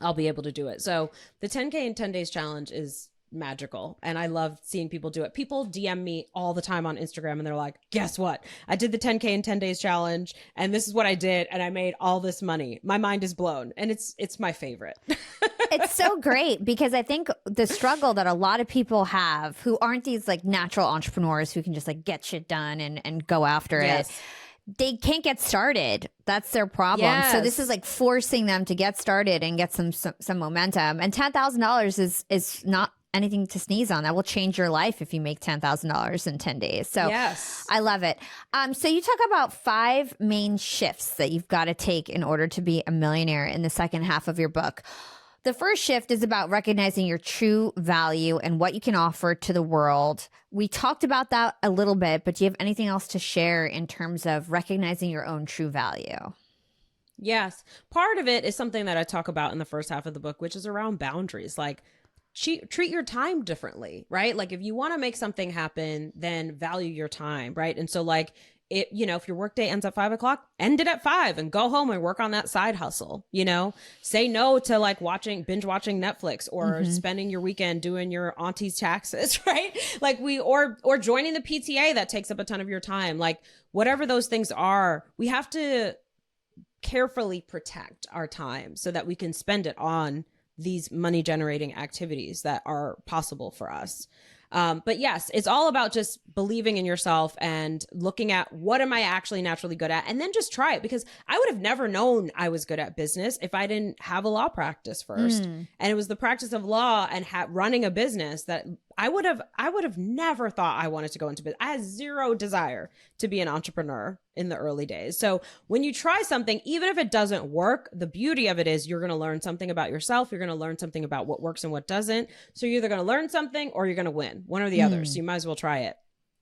I'll be able to do it. So the 10K in 10 days challenge is magical. And I love seeing people do it. People DM me all the time on Instagram and they're like, guess what? I did the 10K in 10 days challenge and this is what I did. And I made all this money. My mind is blown. And it's my favorite. It's so great because I think the struggle that a lot of people have who aren't these like natural entrepreneurs who can just like get shit done and go after it. They can't get started. That's their problem. Yes. So this is like forcing them to get started and get some momentum. And $10,000 is not anything to sneeze on. That will change your life if you make $10,000 in 10 days. So yes. I love it. So you talk about 5 main shifts that you've got to take in order to be a millionaire in the second half of your book. The first shift is about recognizing your true value and what you can offer to the world. We talked about that a little bit, but do you have anything else to share in terms of recognizing your own true value? Yes. Part of it is something that I talk about in the first half of the book, which is around boundaries. Like, treat your time differently, right? Like if you want to make something happen, then value your time, right? And so like, if your workday ends at 5 o'clock, end it at 5 and go home and work on that side hustle, say no to like binge watching Netflix or spending your weekend doing your auntie's taxes, right? Like or joining the PTA that takes up a ton of your time. Like whatever those things are, we have to carefully protect our time so that we can spend it on these money generating activities that are possible for us. But yes, it's all about just believing in yourself and looking at what am I actually naturally good at, and then just try it, because I would have never known I was good at business if I didn't have a law practice first. And it was the practice of law and running a business that I would have never thought I wanted to go into business. I had zero desire to be an entrepreneur in the early days. So when you try something, even if it doesn't work, the beauty of it is you're going to learn something about yourself. You're going to learn something about what works and what doesn't. So you're either going to learn something or you're going to win, one or the other. So you might as well try it.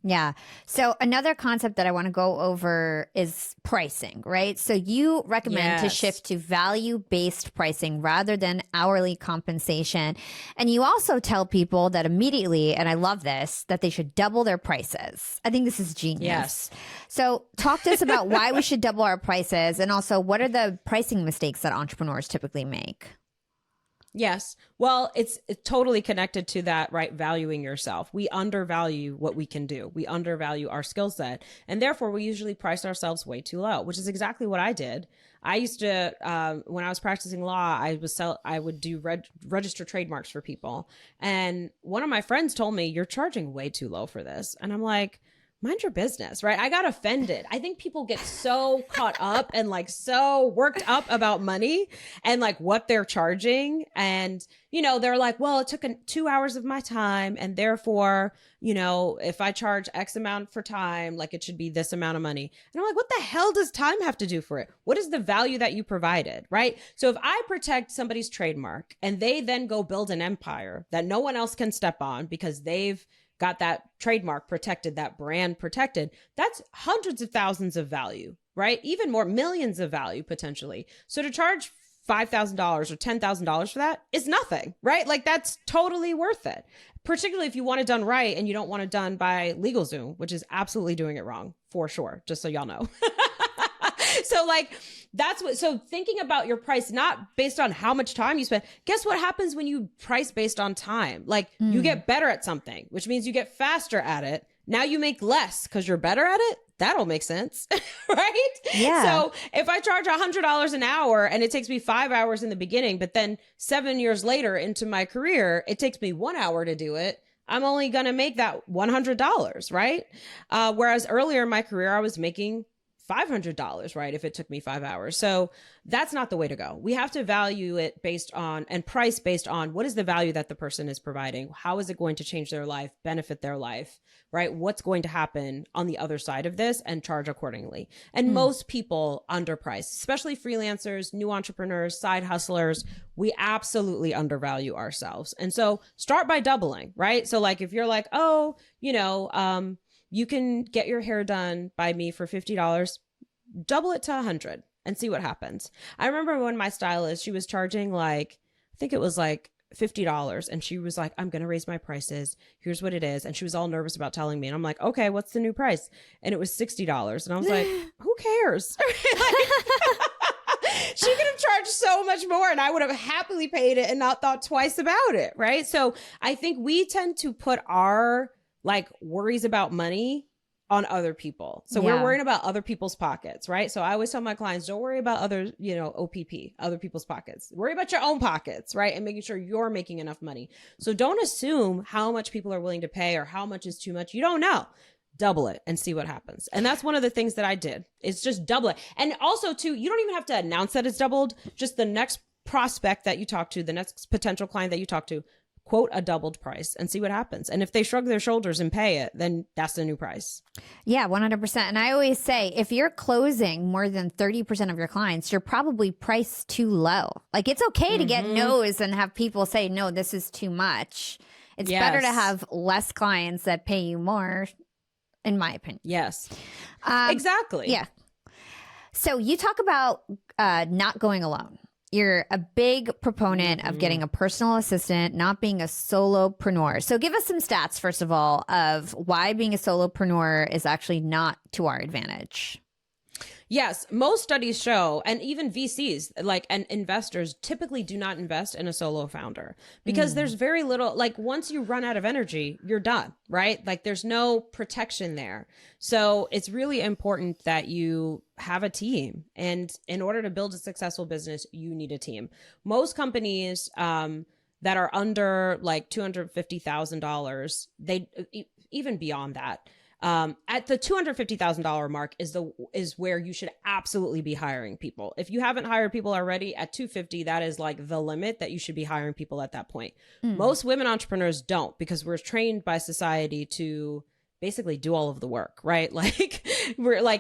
Yeah. So another concept that I want to go over is pricing, right? So you recommend to shift to value-based pricing rather than hourly compensation. And you also tell people that immediately, and I love this, that they should double their prices. I think this is genius. Yes. So talk to us about why we should double our prices, and also what are the pricing mistakes that entrepreneurs typically make? Yes. Well, it's totally connected to that, right? Valuing yourself. We undervalue what we can do. We undervalue our skill set. And therefore, we usually price ourselves way too low, which is exactly what I did. I used to, when I was practicing law, I would do register trademarks for people. And one of my friends told me, you're charging way too low for this. And I'm like, mind your business, right? I got offended. I think people get so caught up and like so worked up about money and like what they're charging. And, they're like, well, it took 2 hours of my time. And therefore, if I charge X amount for time, like it should be this amount of money. And I'm like, what the hell does time have to do for it? What is the value that you provided, right? So if I protect somebody's trademark and they then go build an empire that no one else can step on because they've got that trademark protected, that brand protected, that's hundreds of thousands of value, right? Even more, millions of value potentially. So to charge $5,000 or $10,000 for that is nothing, right? Like that's totally worth it, particularly if you want it done right and you don't want it done by LegalZoom, which is absolutely doing it wrong for sure, just so y'all know. So like, so thinking about your price, not based on how much time you spend. Guess what happens when you price based on time? Like you get better at something, which means you get faster at it. Now you make less because you're better at it. That'll make sense, right? Yeah. So if I charge $100 an hour and it takes me 5 hours in the beginning, but then 7 years later into my career, it takes me 1 hour to do it, I'm only going to make that $100, right? Whereas earlier in my career, I was making $500, right? If it took me 5 hours. So that's not the way to go. We have to value it based on and price based on what is the value that the person is providing? How is it going to change their life, benefit their life, right? What's going to happen on the other side of this, and charge accordingly. And most people underprice, especially freelancers, new entrepreneurs, side hustlers. We absolutely undervalue ourselves. And so start by doubling, right? So like if you're like, you can get your hair done by me for $50, double it to $100 and see what happens. I remember when my stylist, she was charging like, I think it was like $50, and she was like, I'm going to raise my prices. Here's what it is. And she was all nervous about telling me. And I'm like, okay, what's the new price? And it was $60. And I was like, who cares? She could have charged so much more and I would have happily paid it and not thought twice about it. Right. So I think we tend to put our like worries about money on other people. So we're worrying about other people's pockets, right? So I always tell my clients, don't worry about other, OPP, other people's pockets. Worry about your own pockets, right? And making sure you're making enough money. So don't assume how much people are willing to pay or how much is too much. You don't know. Double it and see what happens. And that's one of the things that I did. It's just double it. And also too, you don't even have to announce that it's doubled. Just the next prospect that you talk to, the next potential client that you talk to, quote a doubled price and see what happens. And if they shrug their shoulders and pay it, then that's the new price. Yeah, 100%. And I always say, if you're closing more than 30% of your clients, you're probably priced too low. Like it's okay to get no's and have people say, no, this is too much. It's better to have less clients that pay you more, in my opinion. Yes, exactly. Yeah. So you talk about not going alone. You're a big proponent of getting a personal assistant, not being a solopreneur. So give us some stats, first of all, of why being a solopreneur is actually not to our advantage. Yes, most studies show, and even VCs and investors typically do not invest in a solo founder because there's very little, like once you run out of energy, you're done, right? Like there's no protection there. So it's really important that you have a team. And in order to build a successful business, you need a team. Most companies that are under like $250,000, they even beyond that, at the $250,000 mark is where you should absolutely be hiring people. If you haven't hired people already at 250, that is like the limit that you should be hiring people at that point. Most women entrepreneurs don't, because we're trained by society to basically do all of the work, right? Like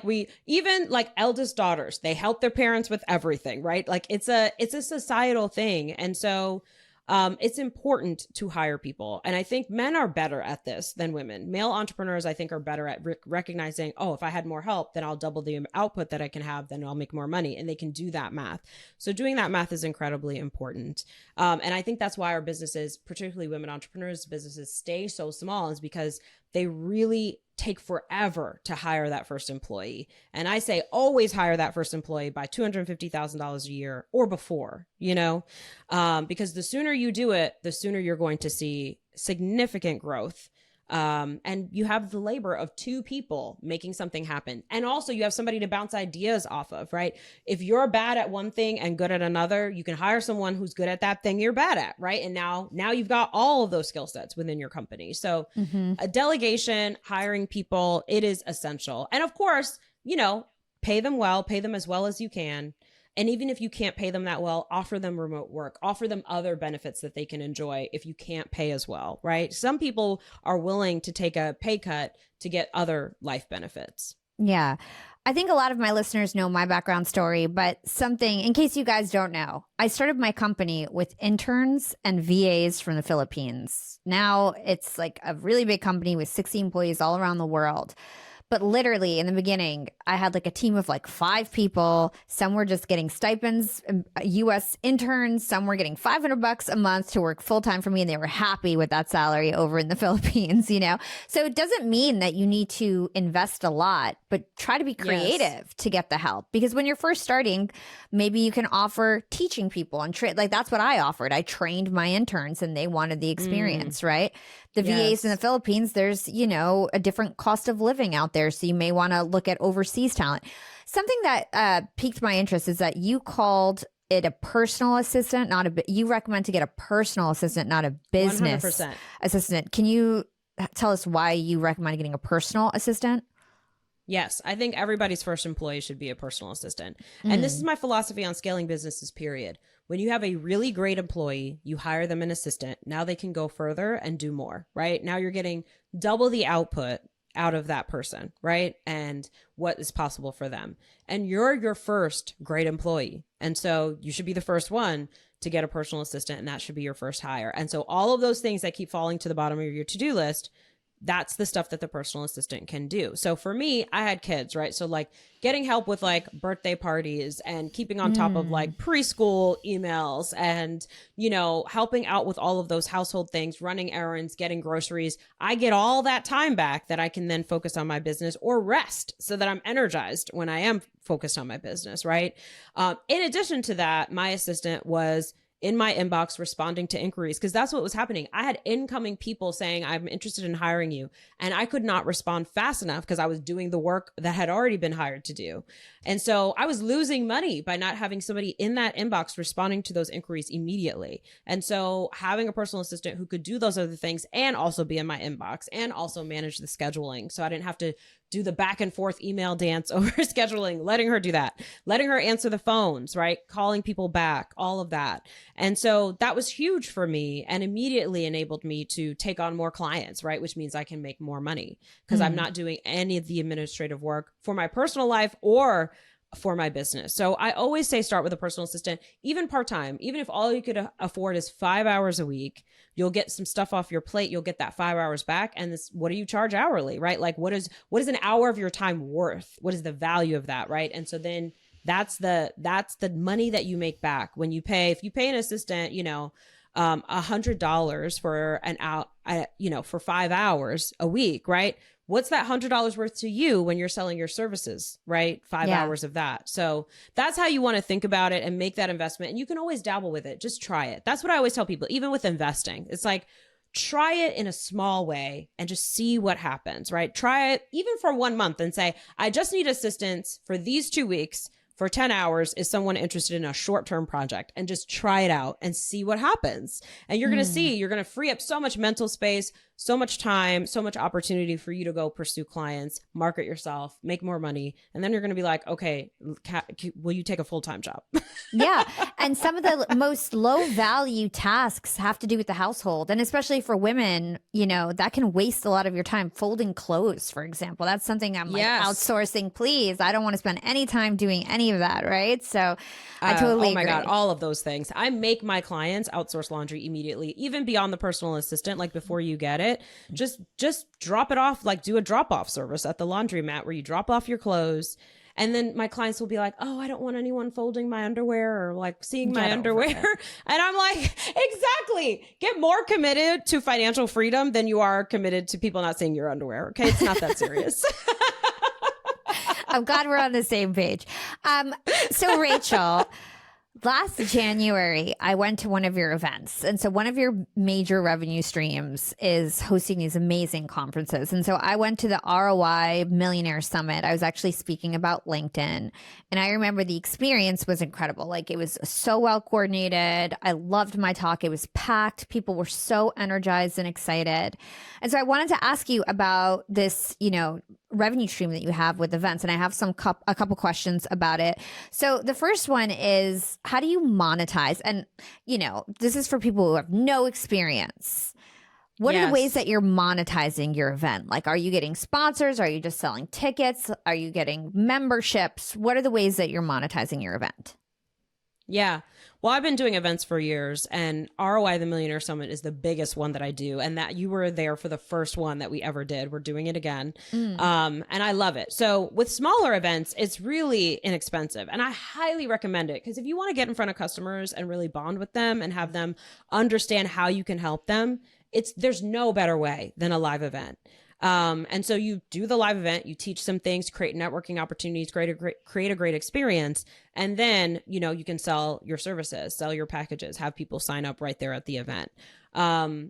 we even like eldest daughters, they help their parents with everything, right? Like it's a societal thing. And so it's important to hire people. And I think men are better at this than women. Male entrepreneurs, I think, are better at recognizing, oh, if I had more help, then I'll double the output that I can have, then I'll make more money. And they can do that math. So doing that math is incredibly important. And I think that's why our businesses, particularly women entrepreneurs businesses, stay so small, is because they really take forever to hire that first employee. And I say always hire that first employee by $250,000 a year or before, because the sooner you do it, the sooner you're going to see significant growth. And you have the labor of two people making something happen. And also you have somebody to bounce ideas off of, right? If you're bad at one thing and good at another, you can hire someone who's good at that thing you're bad at, right? And now you've got all of those skill sets within your company. So a delegation, hiring people, it is essential. And of course, pay them well, pay them as well as you can. And even if you can't pay them that well, offer them remote work, offer them other benefits that they can enjoy if you can't pay as well, right? Some people are willing to take a pay cut to get other life benefits. Yeah. I think a lot of my listeners know my background story, but something, in case you guys don't know, I started my company with interns and VAs from the Philippines. Now it's like a really big company with 60 employees all around the world. But literally in the beginning, I had like a team of like 5 people. Some were just getting stipends, US interns. Some were getting $500 a month to work full time for me. And they were happy with that salary over in the Philippines, So it doesn't mean that you need to invest a lot, but try to be creative to get the help. Because when you're first starting, maybe you can offer teaching people and like that's what I offered. I trained my interns and they wanted the experience, right? The VAs in the Philippines, there's, a different cost of living out there. So you may want to look at overseas talent. Something that piqued my interest is that you called it a personal assistant, you recommend to get a personal assistant, not a business 100%. assistant. Can you tell us why you recommend getting a personal assistant? Yes, I think everybody's first employee should be a personal assistant. And this is my philosophy on scaling businesses, period. When you have a really great employee, you hire them an assistant. Now they can go further and do more, right? Now you're getting double the output out of that person, right? And what is possible for them. And you're your first great employee. And so you should be the first one to get a personal assistant, and that should be your first hire. And so all of those things that keep falling to the bottom of your to-do list, that's the stuff that the personal assistant can do. So for me, I had kids, right? So like getting help with like birthday parties and keeping on top of like preschool emails and, you know, helping out with all of those household things, running errands, getting groceries. I get all that time back that I can then focus on my business or rest so that I'm energized when I am focused on my business, right? In addition to that, my assistant was in my inbox responding to inquiries because that's what was happening. I had incoming people saying, I'm interested in hiring you. And I could not respond fast enough because I was doing the work that had already been hired to do. And so I was losing money by not having somebody in that inbox responding to those inquiries immediately. And so having a personal assistant who could do those other things and also be in my inbox and also manage the scheduling. So I didn't have to do the back and forth email dance over scheduling, letting her do that, letting her answer the phones, right? Calling people back, all of that. And so that was huge for me and immediately enabled me to take on more clients, right? Which means I can make more money because I'm not doing any of the administrative work for my personal life or for my business. So I always say start with a personal assistant, even part-time, even if all you could afford is 5 hours a week, you'll get some stuff off your plate. You'll get that 5 hours back. And this, what do you charge hourly, right? Like what is an hour of your time worth? What is the value of that, right? And so then that's the money that you make back when you pay, if you pay an assistant, you know, $100 for an hour, you know, for 5 hours a week, right? What's that $100 worth to you when you're selling your services, right? 5 hours of that. So that's how you want to think about it and make that investment. And you can always dabble with it. Just try it. That's what I always tell people, even with investing. It's like, try it in a small way and just see what happens, right? Try it even for 1 month and say, I just need assistance for these 2 weeks. For 10 hours, is someone interested in a short-term project, and just try it out and see what happens. And you're going to see, you're going to free up so much mental space, so much time, so much opportunity for you to go pursue clients, market yourself, make more money. And then you're going to be like, okay, will you take a full-time job? Yeah. And some of the most low value tasks have to do with the household. And especially for women, you know, that can waste a lot of your time. Folding clothes, for example. That's something I'm like outsourcing, please. I don't want to spend any time doing any of that, right? So I totally oh my agree. God, all of those things. I make my clients outsource laundry immediately, even beyond the personal assistant, like before you get it. Just drop it off, like do a drop-off service at the laundromat where you drop off your clothes. And then my clients will be like, oh, I don't want anyone folding my underwear or like seeing my underwear. And I'm like, exactly. Get more committed to financial freedom than you are committed to people not seeing your underwear. Okay. It's not that serious. I'm glad we're on the same page. So Rachel, last January, I went to one of your events. And so one of your major revenue streams is hosting these amazing conferences. And so I went to the ROI Millionaire Summit. I was actually speaking about LinkedIn. And I remember the experience was incredible. Like it was so well coordinated. I loved my talk. It was packed. People were so energized and excited. And so I wanted to ask you about this, you know, revenue stream that you have with events. And I have a couple questions about it. So the first one is, how do you monetize? And, you know, this is for people who have no experience. What are the ways that you're monetizing your event? Like, are you getting sponsors? Are you just selling tickets? Are you getting memberships? What are the ways that you're monetizing your event? Yeah. Well, I've been doing events for years, and ROI, the Millionaire Summit, is the biggest one that I do. And that you were there for the first one that we ever did. We're doing it again. And I love it. So with smaller events, it's really inexpensive. And I highly recommend it because if you want to get in front of customers and really bond with them and have them understand how you can help them, there's no better way than a live event. And so you do the live event, you teach some things, create networking opportunities, create a great experience. And then, you know, you can sell your services, sell your packages, have people sign up right there at the event.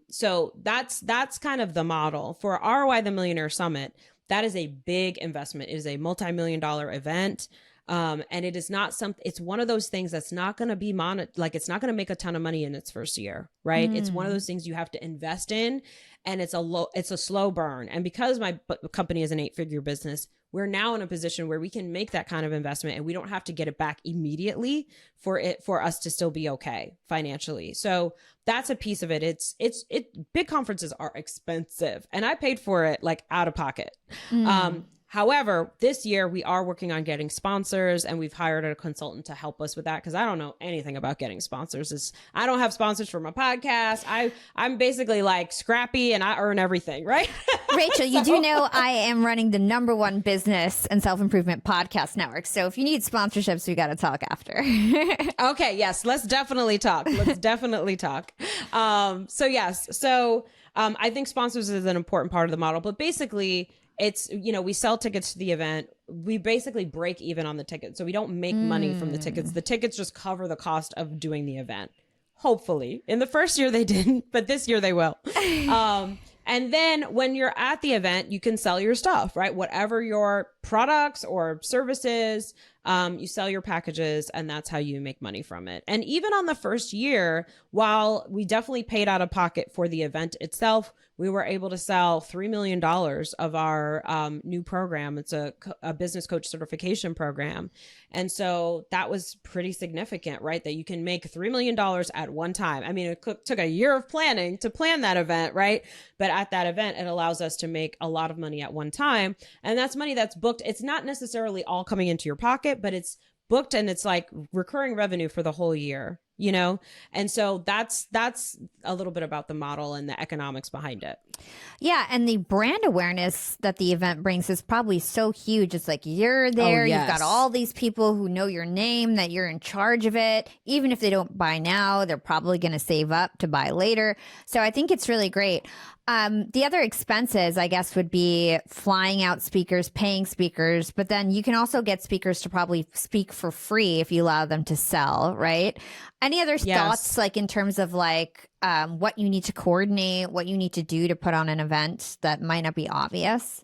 So that's kind of the model for ROI, the Millionaire Summit. That is a big investment. It is a multi-million-dollar event. And it is not it's one of those things that's not going to be it's not going to make a ton of money in its first year, right? It's one of those things you have to invest in, and it's a slow burn. And because my company is an 8-figure business, we're now in a position where we can make that kind of investment and we don't have to get it back immediately for us to still be okay financially. So that's a piece of it. Big conferences are expensive, and I paid for it like out of pocket. However, this year we are working on getting sponsors, and we've hired a consultant to help us with that because I don't know anything about getting sponsors. I don't have sponsors for my podcast. I'm basically like scrappy and I earn everything, right? Rachel, you do know I am running the #1 business and self-improvement podcast network. So if you need sponsorships, we got to talk after. Okay. Yes. Let's definitely talk. Let's definitely talk. So yes. So I think sponsors is an important part of the model, but basically it's, we sell tickets to the event. We basically break even on the ticket. So we don't make money from the tickets. The tickets just cover the cost of doing the event. Hopefully. In the first year they didn't, but this year they will. And then when you're at the event, you can sell your stuff, right? Whatever your products or services, you sell your packages, and that's how you make money from it. And even on the first year, while we definitely paid out of pocket for the event itself, we were able to sell $3 million of our new program. It's a business coach certification program. And so that was pretty significant, right? That you can make $3 million at one time. I mean, it took a year of planning to plan that event, right? But at that event, it allows us to make a lot of money at one time. And that's money that's booked. It's not necessarily all coming into your pocket, but it's booked and it's like recurring revenue for the whole year, And so that's a little bit about the model and the economics behind it. Yeah. And the brand awareness that the event brings is probably so huge. It's like you're there. Yes. You've got all these people who know your name, that you're in charge of it. Even if they don't buy now, they're probably going to save up to buy later. So I think it's really great. The other expenses, I guess, would be flying out speakers, paying speakers, but then you can also get speakers to probably speak for free if you allow them to sell, right? Any other thoughts, like in terms of like what you need to coordinate, what you need to do to put on an event that might not be obvious?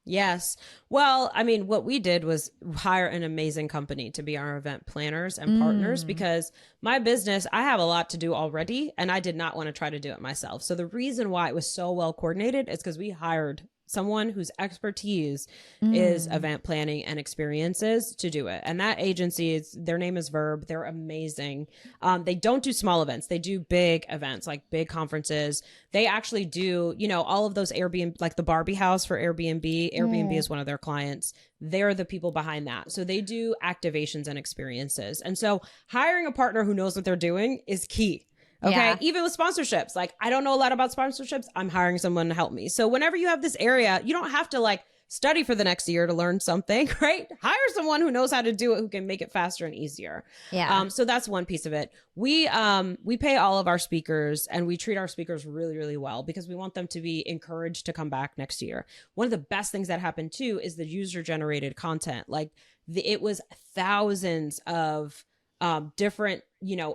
Yes. Well, I mean, what we did was hire an amazing company to be our event planners and partners, because my business, I have a lot to do already, and I did not want to try to do it myself. So the reason why it was so well coordinated is because we hired someone whose expertise is event planning and experiences to do it. And that agency their name is Verb. They're amazing. They don't do small events. They do big events, like big conferences. They actually do, all of those Airbnb, like the Barbie house for Airbnb. Airbnb is one of their clients. They're the people behind that. So they do activations and experiences. And so hiring a partner who knows what they're doing is key. Okay. Yeah. Even with sponsorships, like I don't know a lot about sponsorships. I'm hiring someone to help me. So whenever you have this area, you don't have to like study for the next year to learn something, right? Hire someone who knows how to do it, who can make it faster and easier. Yeah. So that's one piece of it. We pay all of our speakers, and we treat our speakers really, really well, because we want them to be encouraged to come back next year. One of the best things that happened too is the user generated content. Like it was thousands of different,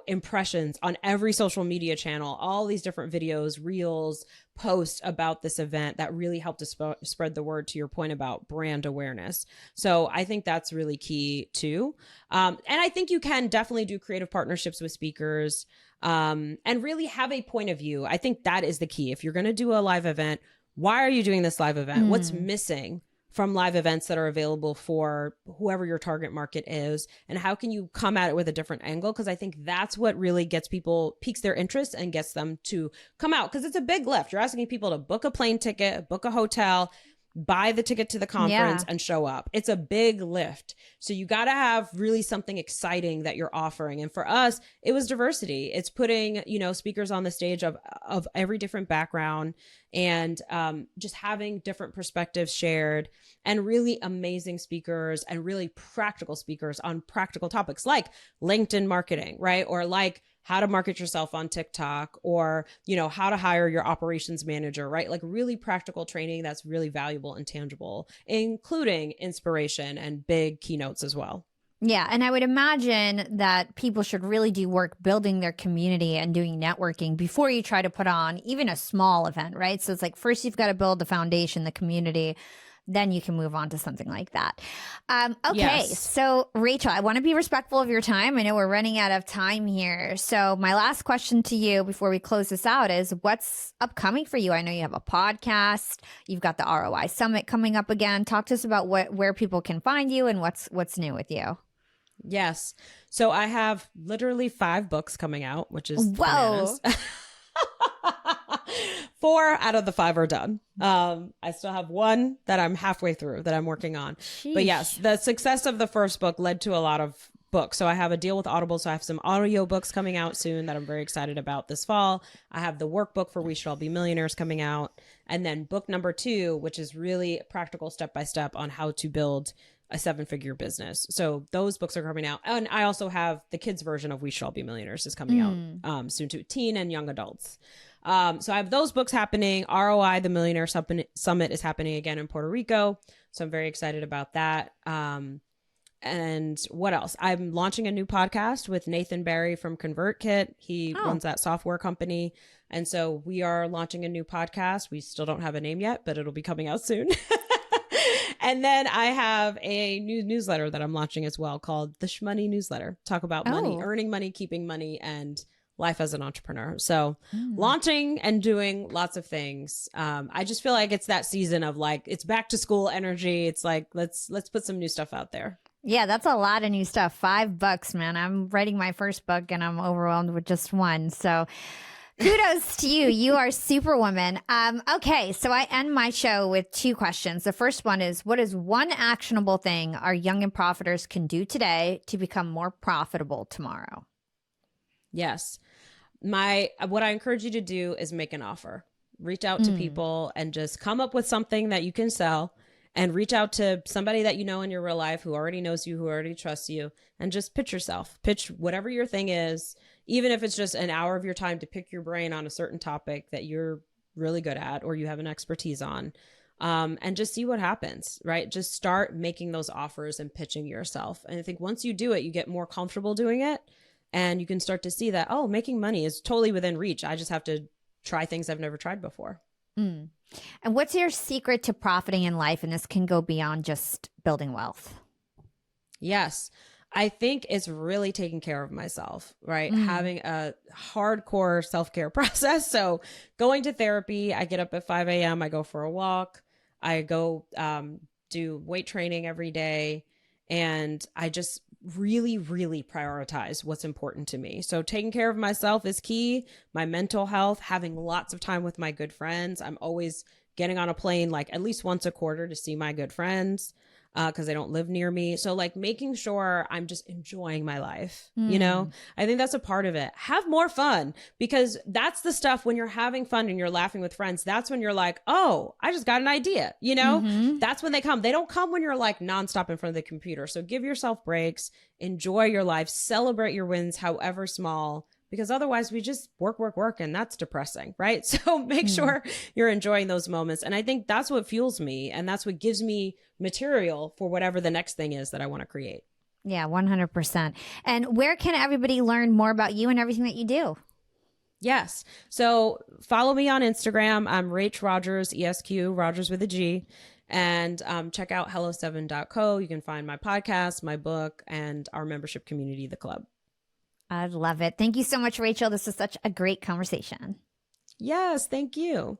impressions on every social media channel, all these different videos, reels, posts about this event that really helped to spread the word, to your point about brand awareness. So I think that's really key too. And I think you can definitely do creative partnerships with speakers, and really have a point of view. I think that is the key. If you're going to do a live event, why are you doing this live event? What's missing from live events that are available for whoever your target market is? And how can you come at it with a different angle? Because I think that's what really piques their interest and gets them to come out. Because it's a big lift. You're asking people to book a plane ticket, book a hotel, buy the ticket to the conference and show up. It's a big lift. So you got to have really something exciting that you're offering. And for us, it was diversity. It's putting, speakers on the stage of every different background, and just having different perspectives shared, and really amazing speakers and really practical speakers on practical topics like LinkedIn marketing, right? Or like how to market yourself on TikTok, or, how to hire your operations manager, right? Like really practical training that's really valuable and tangible, including inspiration and big keynotes as well. Yeah. And I would imagine that people should really do work building their community and doing networking before you try to put on even a small event, right? So it's like, first you've got to build the foundation, the community, then you can move on to something like that. Okay. Yes. So Rachel, I want to be respectful of your time. I know we're running out of time here. So my last question to you before we close this out is, what's upcoming for you? I know you have a podcast, you've got the ROI Summit coming up again. Talk to us about where people can find you and what's new with you. Yes. So I have literally 5 books coming out, which is bananas. 4 out of the 5 are done. I still have 1 that I'm halfway through that I'm working on. Sheesh. But yes, the success of the first book led to a lot of books. So I have a deal with Audible. So I have some audio books coming out soon that I'm very excited about this fall. I have the workbook for We Should All Be Millionaires coming out. And then book number 2, which is really practical step-by-step on how to build a 7-figure business. So those books are coming out. And I also have the kids version of We Should All Be Millionaires is coming out soon to teen and young adults. So I have those books happening. ROI, the Millionaire Summit is happening again in Puerto Rico. So I'm very excited about that. And what else? I'm launching a new podcast with Nathan Barry from ConvertKit. He runs that software company. And so we are launching a new podcast. We still don't have a name yet, but it'll be coming out soon. And then I have a new newsletter that I'm launching as well called the Shmoney Newsletter. Talk about money, earning money, keeping money, and life as an entrepreneur. So launching and doing lots of things. I just feel like it's that season of like, it's back to school energy. It's like, let's put some new stuff out there. Yeah, that's a lot of new stuff. $5, man. I'm writing my first book and I'm overwhelmed with just one. So kudos to you. You are superwoman. Okay, so I end my show with 2 questions. The first one is, what is one actionable thing our young and profiters can do today to become more profitable tomorrow? Yes. What I encourage you to do is make an offer. Reach out to people and just come up with something that you can sell, and reach out to somebody that you know in your real life who already knows you, who already trusts you, and just pitch yourself. Pitch whatever your thing is, even if it's just an hour of your time to pick your brain on a certain topic that you're really good at or you have an expertise on, and just see what happens, right? Just start making those offers and pitching yourself. And I think once you do it, you get more comfortable doing it, and you can start to see that, oh, making money is totally within reach. I just have to try things I've never tried before. And what's your secret to profiting in life? And this can go beyond just building wealth. Yes. I think it's really taking care of myself, right? Having a hardcore self-care process. So going to therapy, I get up at 5 a.m. I go for a walk. I go do weight training every day. And I just really, really prioritize what's important to me. So taking care of myself is key. My mental health, having lots of time with my good friends. I'm always getting on a plane like at least once a quarter to see my good friends because they don't live near me. So like making sure I'm just enjoying my life, you know, I think that's a part of it. Have more fun, because that's the stuff when you're having fun and you're laughing with friends. That's when you're like, oh, I just got an idea, you know, that's when they come. They don't come when you're like nonstop in front of the computer. So give yourself breaks, enjoy your life, celebrate your wins, however small, because otherwise we just work, and that's depressing, right? So make sure you're enjoying those moments. And I think that's what fuels me, and that's what gives me material for whatever the next thing is that I want to create. Yeah, 100%. And where can everybody learn more about you and everything that you do? Yes. So follow me on Instagram. I'm Rach Rodgers, ESQ, Rodgers with a G. And check out hello7.co. You can find my podcast, my book, and our membership community, the club. I love it. Thank you so much, Rachel. This was such a great conversation. Yes, thank you.